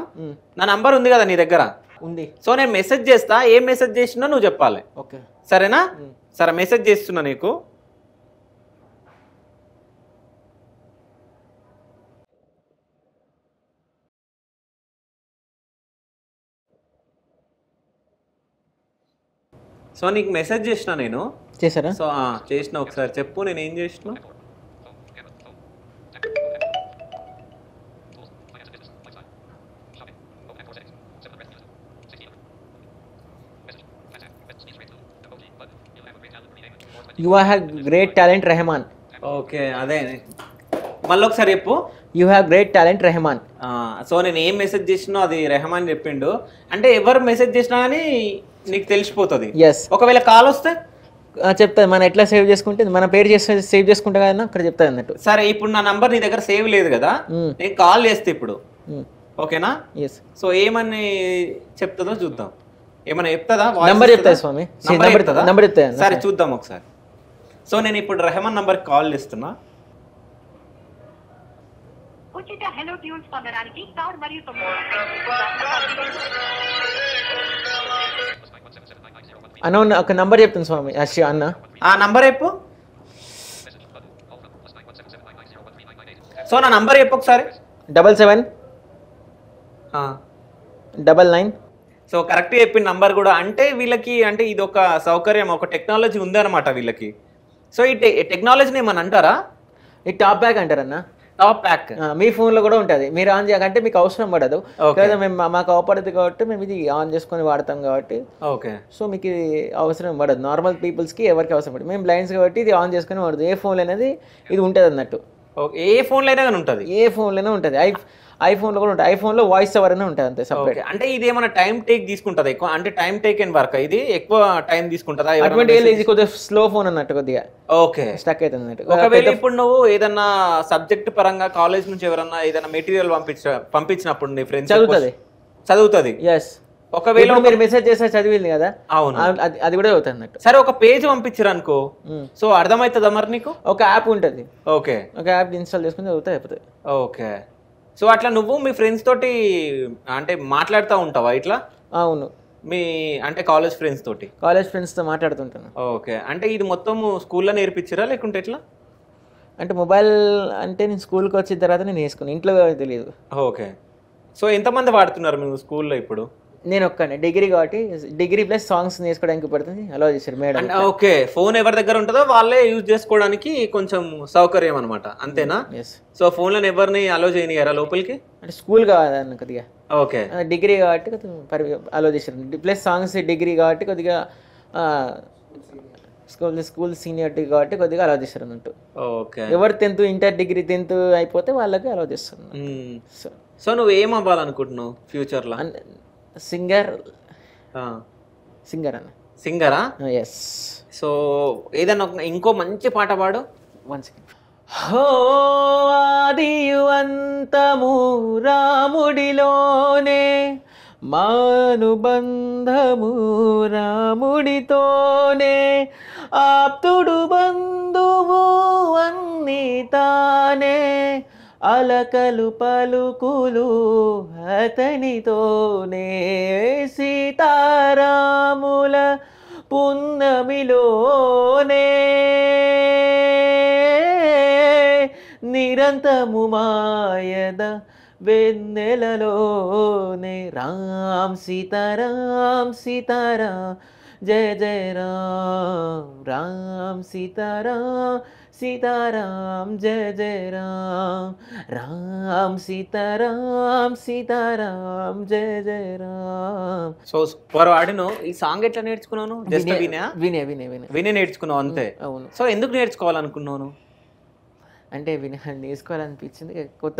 నా నంబర్ ఉంది కదా నీ దగ్గర? ఉంది. సో నేను మెసేజ్ చేస్తా, ఏం మెసేజ్ చేసినా నువ్వు చెప్పాలి. ఓకే. సరేనా? సరే మెసేజ్ చేస్తున్నా నీకు. సో నీకు మెసేజ్ చేసిన నేను. చేశారా? సో చేసిన, ఒకసారి చెప్పు నేను ఏం చేసిన. You have great talent Rehman. Okay, అదే మళ్ళీ ఒకసారి చెప్పు. You have great talent Rehman. So నేను ఏం మెసేజ్ చేసినా అది రెహమాన్ చెప్పిండు. అంటే ఎవరు మెసేజ్ చేసినా కానీ నీకు తెలిసిపోతుంది. ఎస్. ఒకవేళ కాల్ వస్తే చెప్తాను. మనం ఎట్లా సేవ్ చేసుకుంటే మన పేరు సేవ్ చేసుకుంటా కదా అక్కడ చెప్తాను అన్నట్టు. సరే ఇప్పుడు నా నంబర్ నీ దగ్గర సేవ్ లేదు కదా, నేను కాల్ చేస్తే ఇప్పుడు ఓకేనా? ఎస్. సో ఏమని చెప్తుందో చూద్దాం. ఏమన్నా చెప్తుందా? నంబర్ చెప్తాయి స్వామి. నంబర్ చెప్తాయి. సరే చూద్దాం ఒకసారి. సో నేను ఇప్పుడు రెహమాన్ నంబర్ కాల్ చేస్తున్నా. అన్న ఒక నంబర్ చెప్తాను స్వామి. అన్న ఆ నంబర్ చెప్పు. సో నా నంబర్ చెప్పు ఒకసారి. 7799. సో కరెక్ట్ చెప్పిన నంబర్ కూడా. అంటే వీళ్ళకి అంటే ఇది ఒక సౌకర్యం, ఒక టెక్నాలజీ ఉందన్నమాట వీళ్ళకి. సో ఈ టెక్నాలజీని ఏమని అంటారా? ఈ టాప్ బ్యాక్ అంటారన్న. టాప్ ప్యాక్ మీ ఫోన్లో కూడా ఉంటుంది. మీరు ఆన్ చేయాలంటే మీకు అవసరం పడదు కదా, మేము మాకు అవపడదు కాబట్టి మేము ఇది ఆన్ చేసుకొని వాడతాం కాబట్టి. ఓకే. సో మీకు ఇది అవసరం పడదు. నార్మల్ పీపుల్స్కి ఎవరికి అవసరం పడదు. మేము బ్లైండ్స్ కాబట్టి ఇది ఆన్ చేసుకొని వాడదు. ఏ ఫోన్లో అనేది ఇది ఉంటుంది అన్నట్టు. ఏ ఫోన్లో అయినా కానీ ఉంటుంది. ఏ ఫోన్లోనే ఉంటుంది. ఐఫోన్లో కూడా ఉంటుంది. ఐఫోన్లో వాయిస్ ఓవర్ అనే ఉంటుంది అంతే సపరేట్. అంటే ఇది ఏమైనా టైం టేక్ తీసుకుంటుందా ఎక్కువ? అంటే టైం టేక్ అండ్ వర్క్ ఇది ఎక్కువ టైం తీసుకుంటుందా? అటువంటి ఇది కొద్దిగా స్లో ఫోన్ అన్నట్టు, కొద్దిగా ఓకే స్టక్ అవుతుంది అన్నట్టు. ఒకవేళ ఇప్పుడు నువ్వు ఏదన్నా సబ్జెక్ట్ పరంగా కాలేజ్ నుంచి ఎవరన్నా ఏదైనా మెటీరియల్ పంపించినప్పుడు నీ ఫ్రెండ్స్ చదువుతుంది. ఎస్. ఒకవేళ మీరు మెసేజ్ చేస్తే చదివింది కదా, అవును అది కూడా చదువుతుంది అన్నట్టు. సరే ఒక పేజ్ పంపించారు అనుకో, సో అర్థమవుతుందా మరి నీకు? ఒక యాప్ ఉంటుంది, ఓకే, ఒక యాప్ ఇన్స్టాల్ చేసుకుని చదివితే అయిపోతుంది. ఓకే. సో అట్లా నువ్వు మీ ఫ్రెండ్స్ తోటి అంటే మాట్లాడుతూ ఉంటావా ఇట్లా? అవును, మీ అంటే కాలేజ్ ఫ్రెండ్స్ తోటి? కాలేజ్ ఫ్రెండ్స్తో మాట్లాడుతుంటాను. ఓకే, అంటే ఇది మొత్తం స్కూల్లో నేర్పించారా లేకుంటే ఎట్లా? అంటే మొబైల్ అంటే నేను స్కూల్కి వచ్చిన తర్వాత నేను వేసుకుని, ఇంట్లో తెలియదు. ఓకే. సో ఎంతమంది వాడుతున్నారు మీరు స్కూల్లో ఇప్పుడు? నేను ఒక్కనే, డిగ్రీ కాబట్టి డిగ్రీ ప్లస్ సాంగ్స్ నేర్చుకోవడానికి పడుతుంది, అలా చేశారు మేడం. ఓకే, ఫోన్ ఎవరి దగ్గర ఉంటుందో వాళ్ళే యూజ్ చేసుకోవడానికి కొంచెం సౌకర్యం అనమాట, అంతేనా? సో ఫోన్లను ఎవరిని అలో చేయనియారా లోపలికి? అంటే స్కూల్ కావాలి కొద్దిగా, ఓకే, డిగ్రీ కాబట్టి కొద్దిగా అలో చేశారు, ప్లస్ సాంగ్స్ డిగ్రీ కాబట్టి కొద్దిగా స్కూల్ సీనియారిటీ కాబట్టి కొద్దిగా అలా చేస్తారు అన్నట్టు. ఓకే, ఎవరు 10th ఇంటర్ డిగ్రీ 10th అయిపోతే వాళ్ళకి అలా చేస్తారు. సో నువ్వు ఏం అవ్వాలనుకుంటున్నావు ఫ్యూచర్లో? సింగర్ అన్న. సింగరా? ఎస్. సో ఏదన్నా ఇంకో మంచి పాట పాడు. 1 second. హో ఆదియు అంతము రాముడిలోనే, మానుబంధము రాముడితోనే, ఆప్తుడు బంధువు అన్ని తానే, అలకలు పలుకులు అతనితోనే, సీతారాముల పున్నమిలోనే, నిరంతము మాయద వెన్నెలలోనే, రామ్ సీతారాం సీతారాం జయ జయ రామ్, రామ్ సీతారాం సీతారాం జయ జయ రామ్, రామ్ సీతారాం సీతారాం జయ జయ రామ్. సో సూపర్ వాడిను. ఈ సాంగ్ ఎట్లా నేర్చుకున్నాను? జస్ట్ వినే నేర్చుకున్నావు అంతే? అవును. సో ఎందుకు నేర్చుకోవాలనుకున్నాను? అంటే నేర్చుకోవాలనిపించింది, కొత్త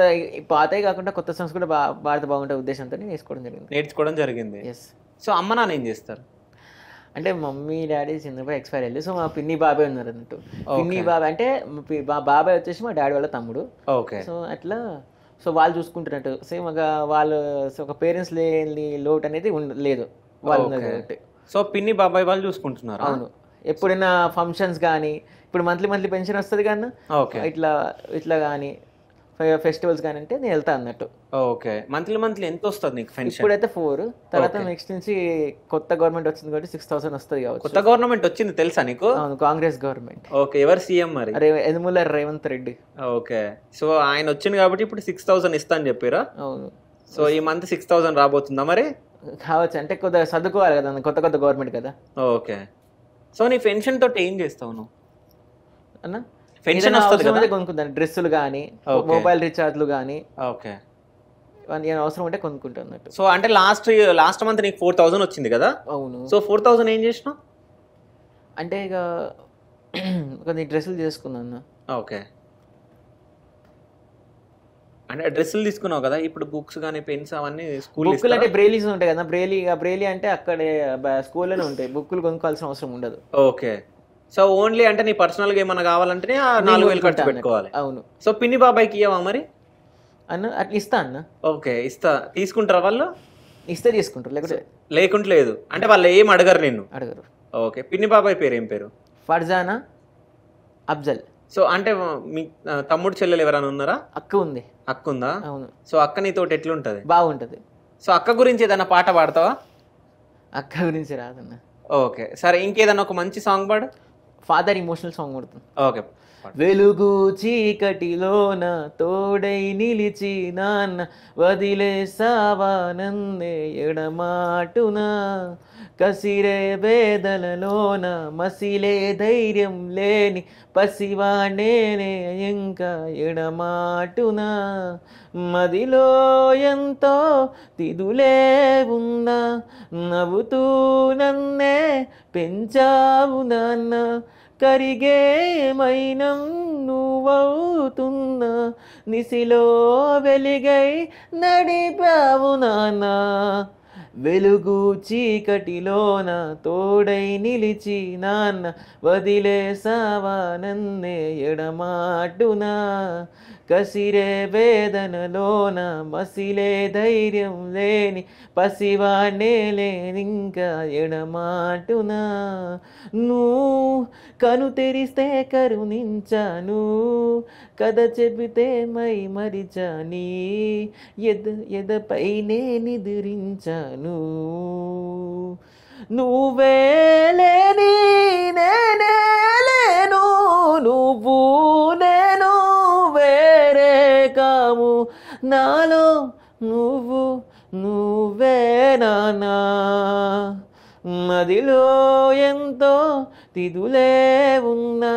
పాతవి కాకుండా కొత్త సాంగ్స్ కూడా పాడితే బాగుంటే ఉద్దేశంతో నేర్చుకోవడం జరిగింది. ఎస్. సో అమ్మ నాన్న ఏం చేస్తారు? అంటే మమ్మీ డాడీ చిన్నప్పుడు ఎక్స్పైర్ అయ్యారు. సో మా పిన్ని బాబాయ్ ఉన్నారు అన్నట్టు. పిన్ని బాబాయ్ అంటే మా బాబాయ్ వచ్చేసి మా డాడీ వాళ్ళ తమ్ముడు. ఓకే. సో అట్లా సో వాళ్ళు చూసుకుంటున్నట్టు సేమ్ ఒక వాళ్ళు ఒక పేరెంట్స్ లేని లోటు అనేది లేదు వాళ్ళు. సో పిన్ని బాబాయ్ వాళ్ళు చూసుకుంటున్నారు? అవును. ఎప్పుడైనా ఫంక్షన్స్ కానీ, ఇప్పుడు మంత్లీ పెన్షన్ వస్తుంది కానీ, ఇట్లా కానీ ఫెస్టివల్స్ కానీ అంటే నేను వెళ్తా అన్నట్టు. ఓకే. మంత్లీ ఎంత వస్తుంది నీకు పెన్షన్? ఇప్పుడైతే 4, తర్వాత నెక్స్ట్ నుంచి కొత్త గవర్నమెంట్ వచ్చింది కాబట్టి 6,000 వస్తుంది కావచ్చు. కొత్త గవర్నమెంట్ వచ్చింది తెలుసా నీకు? అవును, కాంగ్రెస్ గవర్నమెంట్. ఓకే. ఎవరు సీఎం మరి? యనమల రేవంత్ రెడ్డి. ఓకే. సో ఆయన వచ్చింది కాబట్టి ఇప్పుడు 6,000 ఇస్తా అని చెప్పారా? అవును. సో ఈ మంత్ 6,000 రాబోతుందా మరి? కావచ్చు, అంటే కొద్దిగా చదువుకోవాలి కదా, కొత్త గవర్నమెంట్ కదా. ఓకే. సో నీ పెన్షన్ తోటి ఏం చేస్తావు నువ్వు అన్న? పెన్షన్ వస్తుంది కొనుక్కుంటాను, డ్రెస్సులు కానీ, మొబైల్ రీఛార్జ్లు కానీ. ఓకే. అవసరం ఉంటే కొనుక్కుంటాను అన్నట్టు. సో అంటే లాస్ట్ మంత్ నీకు 4,000 వచ్చింది కదా? అవును. సో 4,000 ఏం చేసినావు? అంటే ఇక కొన్ని డ్రెస్సులు చేసుకున్నాను. ఓకే. అంటే డ్రెస్సులు తీసుకున్నావు కదా, ఇప్పుడు బుక్స్ కానీ పెన్స్ అవన్నీ స్కూల్ బుక్లు అంటే బ్రెయిలీస్ ఉంటాయి కదా, బ్రెయిలీ అంటే అక్కడే స్కూల్లోనే ఉంటాయి, బుక్లు కొనుక్కోవాల్సిన అవసరం ఉండదు. ఓకే. సో ఓన్లీ అంటే నీ పర్సనల్ గా ఏమన్నా కావాలంటే 4,000 ఖర్చు పెట్టుకోవాలి. అవును. సో పిన్ని బాబాయ్కి ఇవ్వవా మరి? అన్న అట్లా ఇస్తా అన్న. ఓకే, ఇస్తా. తీసుకుంటారా వాళ్ళు? ఇస్తే తీసుకుంటారు, లేకుంటే లేదు. అంటే వాళ్ళు ఏం అడగరు నిన్ను? అడగరు. ఓకే. పిన్ని బాబాయ్ పేరు ఏం పేరు? ఫర్జానా అఫ్జల్. సో అంటే మీ తమ్ముడు చెల్లెలు ఎవరైనా ఉన్నారా? అక్క ఉంది. అక్క ఉందా? అవును. సో అక్క నీతోటి ఎట్లుంటది? బాగుంటది. సో అక్క గురించి ఏదైనా పాట పాడతావా? అక్క గురించి రాదన్న. ఓకే, సరే. ఇంకేదన్నా ఒక మంచి సాంగ్ పాడు. ఫాదర్ ఇమోషనల్ సాంగ్ పడుతుంది. ఓకే. వెలుగు చీకటిలోన తోడై నిలిచి నాన్న వదిలేసావానందే ఎడమాటున, కసిరే వేదలలోన మసిలే ధైర్యం లేని పసివాణేనే ఇంకా ఎడమాటున, మదిలో ఎంతో తిదులే ఉన్నా నవ్వుతూ నన్నే పెంచావు నాన్న, కరిగే మైనం నువ్వవుతున్నా, నిసిలో వెలిగై నడిపావు నాన్న, వెలుగు చీకటిలోన తోడై నిలిచి నాన్న వదిలేసావా నన్నే ఎడమాటునా కసిరే వేదనలోన మసిలే ధైర్యం లేని పసివాణ్ణే లేనింకా ఎడమాటునా నువ్వు కను తెరిస్తే కరుణించాను కథ చెబితే మై మరిచాని ఎదపైనే నిద్రించాను నువ్వే లేని నేనే లేను నువ్వు నేను వేరే కాము నాలో నువ్వే నానా మదిలో ఎంతో తిదులే ఉన్నా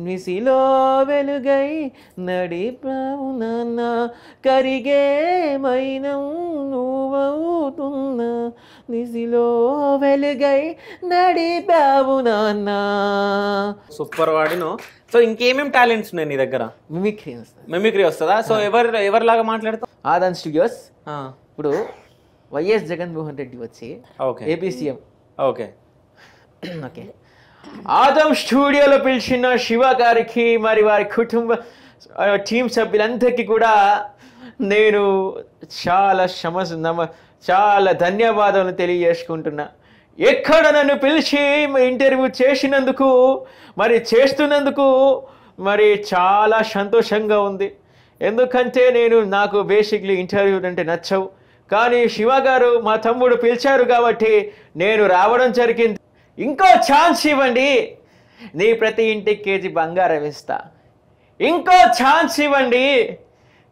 నిసిలో వెలుగై నడిపావు నాన్న కరిగే మైనం నువ్వవుతున్నా నిసిలో వెలుగై నడిపావు నాన్న. సూపర్ వాడిను. సో ఇంకేమేం టాలెంట్స్ ఉన్నాయి నీ దగ్గర? మిమిక్రీ వస్తుందా? సో ఎవరిలాగా మాట్లాడతావు? ఆదాన్ స్టూడియోస్ ఇప్పుడు వైఎస్ జగన్మోహన్ రెడ్డి వచ్చి ఏపీ సీఎం ఓకే ఓకే ఆదం స్టూడియోలో పిలిచిన శివ గారికి మరి వారి కుటుంబ టీం సభ్యులందరికీ కూడా నేను చాలా ధన్యవాదాలు తెలియజేసుకుంటున్నా. ఎక్కడ నన్ను పిలిచి ఇంటర్వ్యూ చేసినందుకు మరి చేస్తున్నందుకు మరి చాలా సంతోషంగా ఉంది. ఎందుకంటే నాకు బేసిక్లీ ఇంటర్వ్యూలు అంటే నచ్చవు, కానీ శివ గారు మా తమ్ముడు పిలిచారు కాబట్టి నేను రావడం జరిగింది. ఇంకో ఛాన్స్ ఇవ్వండి, నీ ప్రతి ఇంటికి కేజీ బంగారం ఇస్తా. ఇంకో ఛాన్స్ ఇవ్వండి,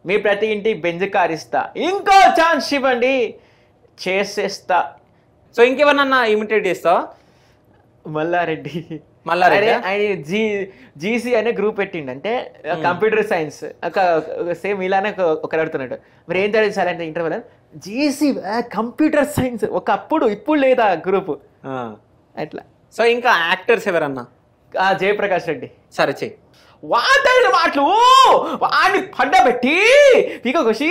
మీ ప్రతి ఇంటికి బెంజ్ కార్ ఇస్తా. ఇంకో ఛాన్స్ ఇవ్వండి, చేసేస్తా. సో ఇంకెవరన్నా ఇమిటేట్ చేస్తావా? మల్లారెడ్డి ఆయన జీసీ అనే గ్రూప్ పెట్టిండు, అంటే కంప్యూటర్ సైన్స్ సేమ్ ఇలానే ఒకరు అడుగుతున్నాడు మరి ఏం చదివించాలంటే ఇంటర్వ్యూలో జీసీ కంప్యూటర్ సైన్స్ ఒకప్పుడు, ఇప్పుడు లేదా గ్రూప్ అట్లా. సో ఇంకా యాక్టర్స్ ఎవరన్నా? జయప్రకాష్ రెడ్డి. సరే చెయ్యి. వాడైన మాటలు వాడిని పండబెట్టి పీకొసి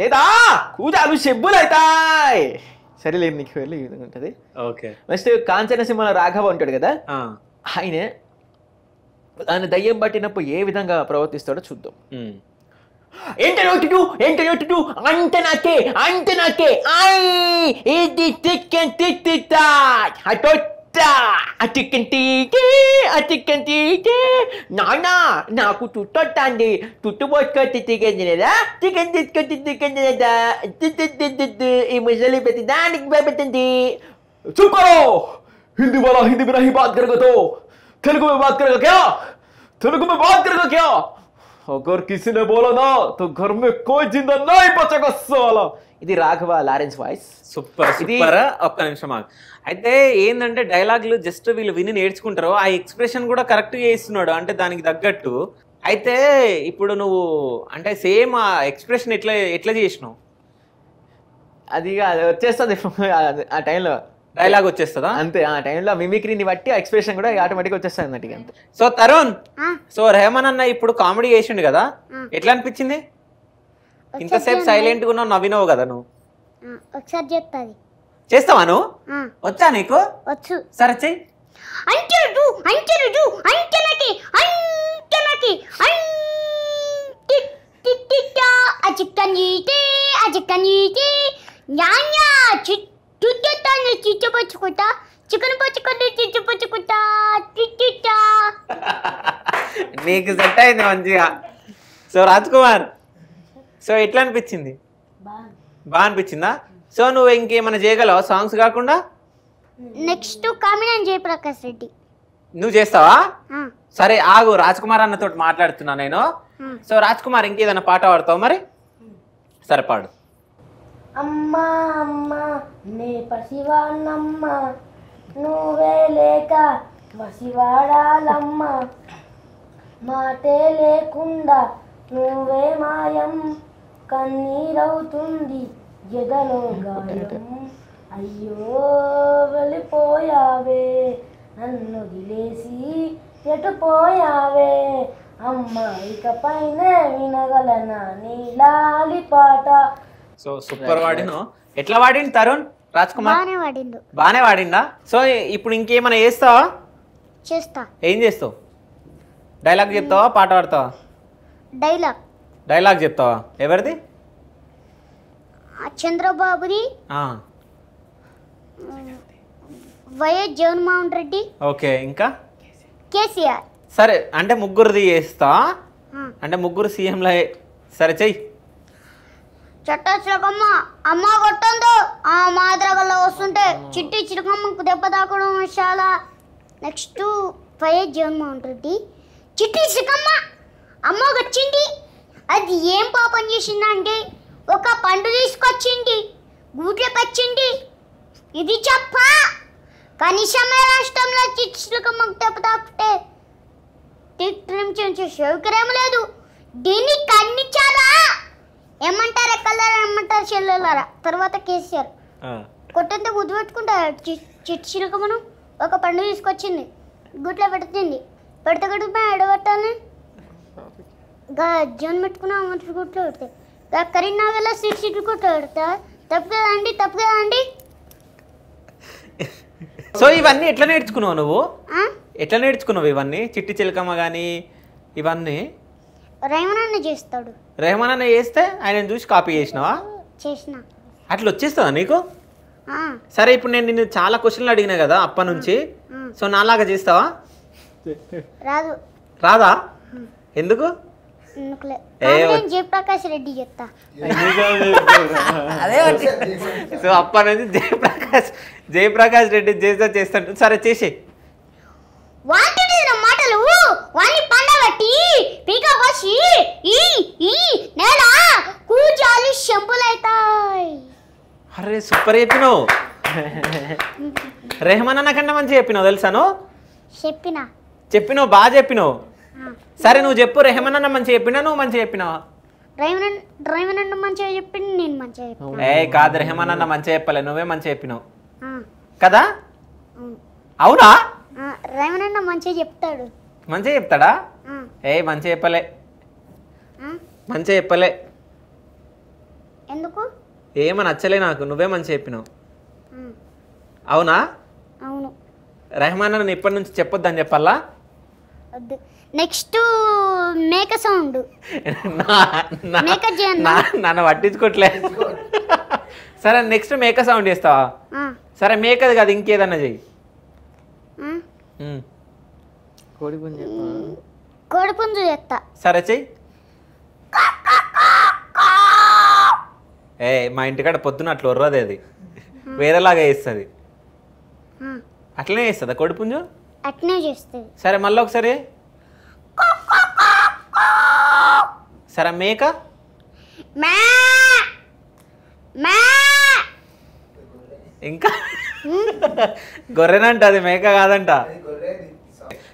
లేదా కూజాలు చెబ్బులు అవుతాయి. సరేలేదు, నీకు వెళ్ళి ఈ విధంగా ఉంటుంది. ఓకే. నెక్స్ట్ కాంచన సినిమాలో రాఘవ ఉంటాడు కదా, ఆయన దయ్యం పట్టినప్పుడు ఏ విధంగా ప్రవర్తిస్తాడో చూద్దాం. ఏంటో అంత నాకే ఇది నానా నాకు తుట్టొట్టండి, తుట్టు పోసుకొచ్చి చికెన్ లేదా చికెన్ తీసుకొచ్చి చికెన్ లేదా ఈ ముసలి ప్రతి దానికి భయపెట్టింది. చూపో హిందీ వాలా హిందీ में नहीं बात करेगा तो तेलुगु में बात करेगा क्या? तेलुगु में बात करेगा क्या? अगर किसी ने बोला ना तो घर में कोई जिंदा नहीं बचेगा साला. ఇది Raghava Lawrence voice. Super super. ఒక్క నిమిషం ఆగు. అయితే ఏంటంటే డైలాగులు జస్ట్ వీళ్ళు విని నేర్చుకుంటారు, ఆ ఎక్స్ప్రెషన్ కూడా కరెక్ట్గా చేస్తున్నాడు అంటే దానికి తగ్గట్టు. అయితే ఇప్పుడు నువ్వు అంటే సేమ్ ఆ ఎక్స్ప్రెషన్ ఎట్లా చేసినావు? అది వచ్చేస్తుంది ఆ టైంలో, డైలాగ్ వచ్చేస్తుందా? అంతే, ఆ టైంలో మిమిక్రీని బట్టి ఎక్స్ప్రెషన్ కూడా ఆటోమేటిక్గా వచ్చేస్తుంది అన్నట్టుగా. అంతే. సో తరుణ్, సో రెహమాన్ అన్న ఇప్పుడు కామెడీ చేసిండు కదా, ఎట్లా అనిపించింది? ఇంతసేపు సైలెంట్ గా ఉన్నావు, నవ్వినావు కదా నువ్వు. ఒకసారి చెప్తాది. చేస్తావా నువ్వు? వచ్చా నీకు? వచ్చు. సరే చెయ్యి. చిచ్చుపచ్చుకుంటా చికెన్ పచ్చుకుంటా చిచ్చుపచ్చుకుంటా. నీకు సెట్ అయింది మంచిగా. సో రాజ్ కుమార్, సో ఎట్లా అనిపించింది? బాగా అనిపించిందా? సో నువ్వు ఇంకేమైనా చేయగలవా సాంగ్స్ కాకుండా? నెక్స్ట్ కామిడియన్ జయప్రకాష్ రెడ్డి. నువ్వు చేస్తావా? సరే ఆగు, రాజ్ కుమార్ అన్నతో మాట్లాడుతున్నా నేను. సో రాజ్ కుమార్ ఇంకేదైనా పాట పాడతావు మరి? సరే పాడు. అమ్మా అమ్మా నే పసివాణమ్మ, నువ్వే లేక పసివాడాలమ్మ, మాటే లేకుండా నువ్వే మాయం, కన్నీరవుతుంది ఎదలో గాయం, అయ్యో వెళ్ళిపోయావే నన్ను గిలేసి ఎటు పోయావే, అమ్మ ఇకపైన వినగలనా నీ లాలి పాట, సో సూపర్ వాడిను. ఎట్లా వాడిండు తరుణ్ రాజ్ కుమార్? బాగానే వాడిండు. బాగానే వాడిండా? సో ఇప్పుడు ఇంకేమైనా చేస్తావా? చేస్తా. ఏం చేస్తావు? డైలాగ్ చెప్తావా, పాట పాడతావా? డైలాగ్. డైలాగ్ చెప్తావా? ఎవరిది? చంద్రబాబుది, వైఎస్ జగన్మోహన్ రెడ్డి, ఓకే, ఇంకా కేసీఆర్. సరే అంటే ముగ్గురిది చేస్తా, అంటే ముగ్గురు సీఎంల. సరే చెయ్యి. చట్ట చిలకమ్మ అమ్మ కొట్టందు ఆ మాదిరగల్లో వస్తుంటే చిట్టి చిలకమ్మకు దెబ్బ తాకడం చాలా. నెక్స్ట్ వైఎస్ జగన్మోహన్ రెడ్డి, చిట్టి చిలకమ్మ అమ్మ వచ్చింది, అది ఏం పాపం చేసిందంటే ఒక పండు తీసుకొచ్చింది, గూట్లకు వచ్చింది, ఇది చెప్ప కనీసమే రాష్ట్రంలో చిట్టి చిలకమ్మకు దెబ్బ తాకితే సౌకర్యం లేదు, దీన్ని ఖండించాలా? ఏమంటారు ఎక్కలారా, ఏమంటారు చెల్లెలారా? తర్వాత కేసీఆర్ కొట్టంతా గుర్తు పెట్టుకుంటారు. చిట్టి చిలకమ్మను ఒక పండు తీసుకొచ్చింది, గుట్లో పెడుతుంది, పెడితే గడుపు ఎడబెట్టాలని జోన్ పెట్టుకుని అమ్మటి గుట్లో పెడతాయి. కరీంనగర్లో సిటీ గుట్లో పెడతా. తప్పు కదండి, తప్పు కదండి. సో ఇవన్నీ ఎట్లా నేర్చుకున్నావు నువ్వు? ఎట్లా నేర్చుకున్నావు ఇవన్నీ? చిట్టి చిలకమ్మ కానీ ఇవన్నీ రేమన్ అన్న చేస్తాడు. రెహమాన్ అన్న చేస్తే ఆయన చూసి కాపీ చేసినావా? చేసిన. అట్లా వచ్చేస్తుందా నీకు? సరే ఇప్పుడు నేను నిన్ను చాలా క్వశ్చన్లు అడిగినా కదా అప్ప నుంచి, సో నాలాగా చేస్తావా? రాదు. రాదా? ఎందుకు? జయప్రకాష్ రెడ్డి చెప్తా. అదే సో అప్ప నుంచి జయప్రకాష్ రెడ్డి చేస్తాడు. సరే చేసి మాటలు వాణి పండబట్టి పీక కోసి నేల కూజాలు చెంపులైతాయి. అరే సూపర్ చెప్పినావు. రెహమాన్ అన్న కన్నా మంచిగా చెప్పినావు తెలుసాను. చెప్పినావు, బాగా చెప్పినావు. సరే నువ్వు చెప్పు, రెహమాన్ అన్న మంచిగా చెప్పినా, నువ్వు మంచిగా చెప్పినావా? డ్రైవర్ అన్న మంచిగా చెప్పింది, నేను మంచిగా చెప్పినా. కాదు, రెహమాన్ అన్న మంచిగా చెప్పలే, నువ్వే మంచిగా చెప్పినావు కదా? అవునా? డ్రైవర్ అన్న మంచిగా చెప్తాడు. మంచిగా చెప్తాడా? మంచిగా చెప్పలే, మంచిగా చెప్పలే. ఎందుకు? ఏమో నచ్చలే నాకు, నువ్వే మంచిగా చెప్పినావు. అవునా? అవును. రెహమాన్ అన్న ఇప్పటి నుంచి చెప్పొద్దని చెప్పాలా? నెక్స్ట్ మేక సౌండ్. నన్ను పట్టించుకోవట్లే. సరే నెక్స్ట్ మేక సౌండ్ చేస్తావా? సరే మేకది కాదు, ఇంకేదన్నా చెయ్యి. కోడిపుంజు చేస్తా. సరే చెయ్యి. మా ఇంటికాడ పొద్దున అట్లా ఉర్రది, అది వేరేలాగా వేస్తుంది. అట్లనే వేస్తుందా కోడిపుంజు? అట్నే చేస్తుంది. సరే మళ్ళీ ఒకసారి. సరే మేక? ఇంకా గొర్రెనంట, అది మేక కాదంట.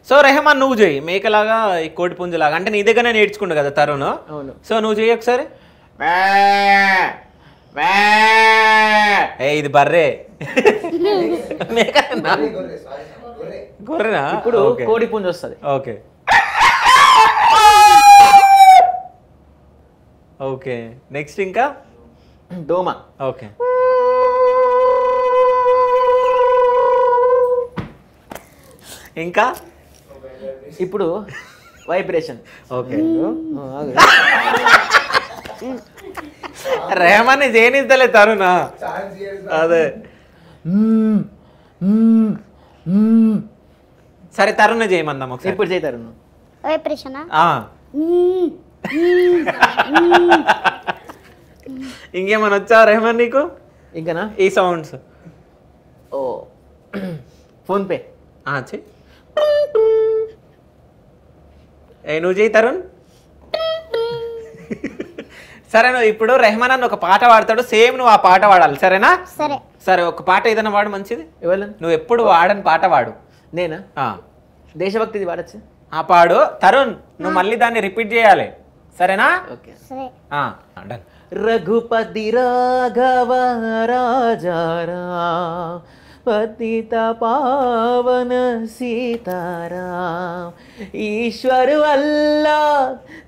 సో రెహమాన్ నువ్వు చెయ్యి మేకలాగా, ఈ కోడిపుంజులాగా. అంటే నీ దగ్గరనే నేర్చుకుంటు కదా తరుణ్. సో నువ్వు చెయ్యి ఒకసారి. ఇది బర్రే. గొర్రెనా? ఇప్పుడు కోడిపుంజు వస్తుంది. Okay okay. నెక్స్ట్ ఇంకా దోమ. ఓకే. ఇంకా ఇప్పుడు వైబ్రేషన్. ఓకే. రెహమాన్ చేయనిస్తలే తరుణా. అదే సరే తరుణ చేయమందాం ఒకసారి. ఇప్పుడు చేయి తరుణ్. వైబ్రేషన్. ఇంకేమన్నా వచ్చా రెహమాన్ నీకు? ఇంకనా ఈ సౌండ్స్. ఓ ఫోన్పే. చెయ్యి. నువ్వు చేయి తరుణ్. సరే నువ్వు ఇప్పుడు రెహమాన్ అన్న ఒక పాట పాడతాడు, సేమ్ నువ్వు ఆ పాట పాడాలి, సరేనా? సరే. సరే ఒక పాట ఏదైనా వాడు మంచిది. ఎవరు? నువ్వు ఎప్పుడు వాడని పాట వాడు. నేనా? దేశభక్తిది వాడచ్చు. పాడు తరుణ్, నువ్వు మళ్ళీ దాన్ని రిపీట్ చేయాలి, సరేనా? ఓకే. సరే. డన్. రఘుపతి రాఘవ రాజారా पतित पावन सीताराम ईश्वर अल्लाह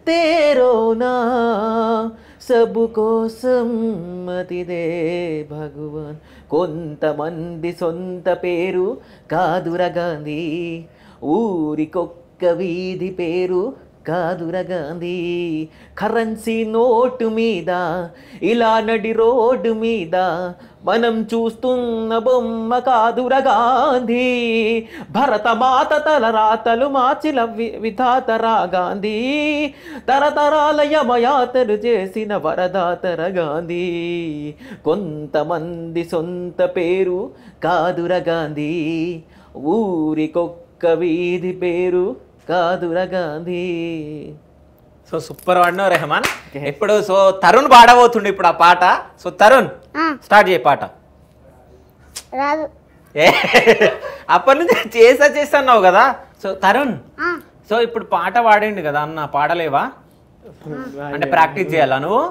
तेरो नाम సబు కోసం మతిదే భగవాన్. కొంతమంది సొంత పేరు కాదుర గాంధీ, ఊరికొక్క వీధి పేరు కాదుర గాంధీ. కరెన్సీ నోటు మీద ఇలా నడి రోడ్డు మీద మనం చూస్తున్న బొమ్మ కాదుర గాంధీ. భరతమాత తల రాతలు మార్చిన విధాతరా గాంధీ. తరతరాల యమయాతరు చేసిన వరదాతర గాంధీ. కొంతమంది సొంత పేరు కాదుర గాంధీ, ఊరికొక్క వీధి పేరు కాదుర గాంధీ. సో సూపర్ వాడినావు రెహమాన్. ఇప్పుడు సో తరుణ్ పాడబోతుండే ఇప్పుడు ఆ పాట. సో తరుణ్ స్టార్ట్ చేయ పాట. రాదు. అప్పటి నుంచి చేస్తాన్నావు కదా. సో తరుణ్, సో ఇప్పుడు పాట పాడండి కదా అన్న, పాడలేవా? అంటే ప్రాక్టీస్ చేయాలా నువ్వు?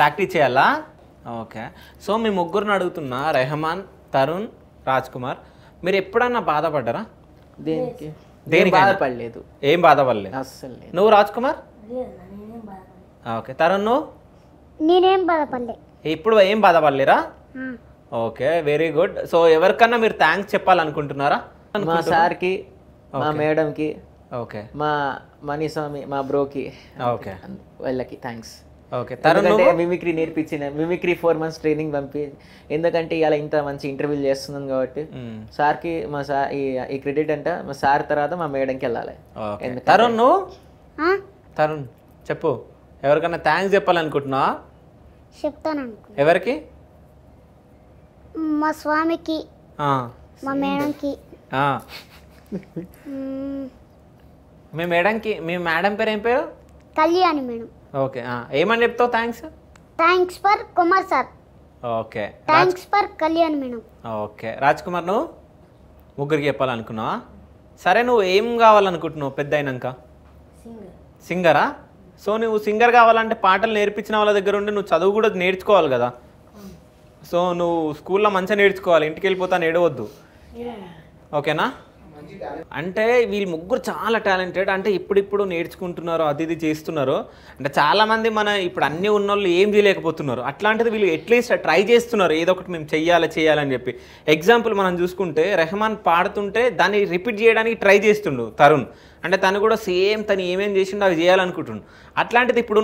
ప్రాక్టీస్ చేయాలా? ఓకే. సో మీ ముగ్గురిని అడుగుతున్నా, రెహమాన్, తరుణ్, రాజ్ కుమార్, మీరు ఎప్పుడన్నా బాధపడ్డారా? దేనికి? దేనికి బాధపడలేదు. ఏం బాధపడలేదు అస్సలు లేదు. నువ్వు రాజ్ కుమార్? ఓకే. తరుణ్ నువ్వు? నేనేం బాధపడలే. ఇప్పుడు ఏం బాధపడలేరా? Okay, very good. సో ఎవరికన్నా మీరు థ్యాంక్స్ చెప్పాలనుకుంటున్నారా? మా సార్కి, మా మేడంకి, ఓకే, మా మనీస్వామి, మా బ్రోకి, ఓకే, వాళ్ళకి థ్యాంక్స్. ఓకే. తరుణ్ మిమిక్రీ నేర్పించిన, మిమిక్రీ 4 months ట్రైనింగ్ పంపి, ఎందుకంటే ఇలా ఇంత మంచి ఇంటర్వ్యూలు చేస్తున్నాం కాబట్టి సార్కి, మా సార్ ఈ క్రెడిట్ అంట మా సార్ తర్వాత మా మేడంకి వెళ్ళాలి. తరుణ్ నువ్వు? తరుణ్ చెప్పు, ఎవరికన్నా థ్యాంక్స్ చెప్పాలనుకుంటున్నా? చెప్తాను. ఎవరికి? మా స్వామికి, మా మేడంకి. మీ మేడంకి, మీ మేడం పేరు ఏం పేరు? కళ్యాణి మేడం. ఓకే. ఏమని చెప్తావు thanks? Thanks for Kumar sir. Okay. Thanks for Kalyani madam. Okay. Raj Kumar నువ్వు? ముగ్గురికి చెప్పాలనుకున్నావా? సరే, నువ్వు ఏం కావాలనుకుంటున్నావు పెద్ద అయినాక? సింగరా? సో నువ్వు సింగర్ కావాలంటే పాటలు నేర్పించిన వాళ్ళ దగ్గర ఉండి నువ్వు చదువు కూడా నేర్చుకోవాలి కదా. సో నువ్వు స్కూల్లో మంచిగా నేర్చుకోవాలి, ఇంటికి వెళ్ళిపోతాను ఏడవద్దు. ఓకేనా? అంటే వీళ్ళు ముగ్గురు చాలా టాలెంటెడ్. అంటే ఇప్పుడిప్పుడు నేర్చుకుంటున్నారు, అది ఇది చేస్తున్నారు. అంటే చాలామంది మన ఇప్పుడు అన్నీ ఉన్న వాళ్ళు ఏం చేయలేకపోతున్నారు. అట్లాంటిది వీళ్ళు అట్లీస్ట్ ట్రై చేస్తున్నారు, ఏదో ఒకటి మేము చేయాలని చెప్పి. ఎగ్జాంపుల్ మనం చూసుకుంటే రెహమాన్ పాడుతుంటే దాన్ని రిపీట్ చేయడానికి ట్రై చేస్తుండు తరుణ్. అంటే తను కూడా సేమ్ తను ఏమేం చేసిండో అవి చేయాలనుకుంటుండు. అట్లాంటిది ఇప్పుడు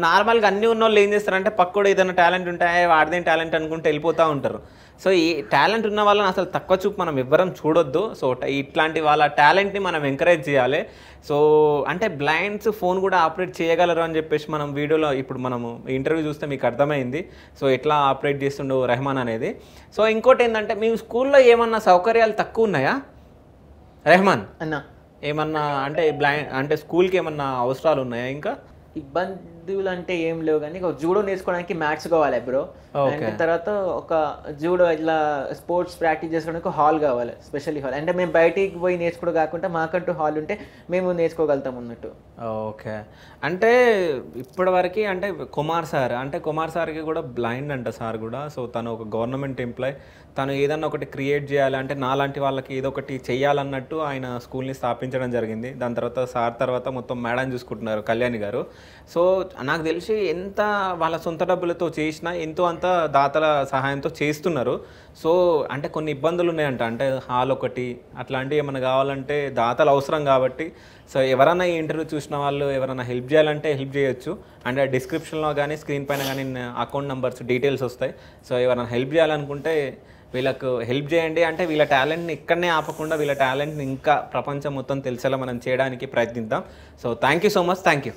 నార్మల్గా అన్నీ ఉన్న వాళ్ళు ఏం చేస్తారంటే పక్కోడు ఏదైనా టాలెంట్ ఉంటే వాడిదేం టాలెంట్ అనుకుంటే వెళ్ళిపోతూ ఉంటారు. సో ఈ టాలెంట్ ఉన్న వాళ్ళని అసలు తక్కువ చూపు మనం ఎవ్వరం చూడొద్దు. సో ఇట్లాంటి వాళ్ళ టాలెంట్ని మనం ఎంకరేజ్ చేయాలి. సో అంటే బ్లైండ్స్ ఫోన్ కూడా ఆపరేట్ చేయగలరు అని చెప్పేసి మనం వీడియోలో ఇప్పుడు మనము ఇంటర్వ్యూ చూస్తే మీకు అర్థమైంది. సో ఎట్లా ఆపరేట్ చేస్తుండో రెహమాన్ అనేది. సో ఇంకోటి ఏంటంటే మీ స్కూల్లో ఏమన్నా సౌకర్యాలు తక్కువ ఉన్నాయా రెహమాన్ అన్న? ఏమన్నా అంటే స్కూల్కి ఏమన్నా అవసరాలు ఉన్నాయా? ఇంకా ఇబ్బందులు అంటే ఏం లేవు, కానీ ఒక జూడో నేర్చుకోవడానికి మ్యాథ్స్ కావాలి బ్రో. అండ్ తర్వాత ఒక జూడో ఇట్లా స్పోర్ట్స్ ప్రాక్టీస్ చేసుకోవడానికి హాల్ కావాలి, స్పెషల్లీ హాల్. అంటే మేము బయటికి పోయి నేర్చుకోవడం కాకుండా మాకంటూ హాల్ ఉంటే మేము నేర్చుకోగలుగుతాం అన్నట్టు. ఓకే. అంటే ఇప్పటి వరకు అంటే కుమార్ సార్కి కూడా బ్లైండ్ అంట సార్ కూడా. సో తను ఒక గవర్నమెంట్ ఎంప్లాయ్. తను ఏదన్నా ఒకటి క్రియేట్ చేయాలి అంటే నాలాంటి వాళ్ళకి ఏదో ఒకటి చెయ్యాలన్నట్టు ఆయన స్కూల్ని స్థాపించడం జరిగింది. దాని తర్వాత సార్ తర్వాత మొత్తం మేడం చూసుకుంటున్నారు కళ్యాణి గారు. సో నాకు తెలిసి ఎంత వాళ్ళ సొంత డబ్బులతో చేసినా ఎంతో అంత దాతల సహాయంతో చేస్తున్నారు. సో అంటే కొన్ని ఇబ్బందులు ఉన్నాయంట. అంటే హాల్ ఒకటి అట్లాంటివి ఏమైనా కావాలంటే దాతలు అవసరం కాబట్టి. సో ఎవరైనా ఈ ఇంటర్వ్యూ చూసిన వాళ్ళు ఎవరైనా హెల్ప్ చేయాలంటే హెల్ప్ చేయొచ్చు. అంటే డిస్క్రిప్షన్లో కానీ స్క్రీన్ పైన కానీ అకౌంట్ నెంబర్స్ డీటెయిల్స్ వస్తాయి. సో ఎవరైనా హెల్ప్ చేయాలనుకుంటే వీళ్ళకు హెల్ప్ చేయండి. అంటే వీళ్ళ టాలెంట్ని ఇక్కడనే ఆపకుండా వీళ్ళ టాలెంట్ని ఇంకా ప్రపంచం మొత్తం తెలిసేలా మనం చేయడానికి ప్రయత్నిద్దాం. So thank you so much. Thank you.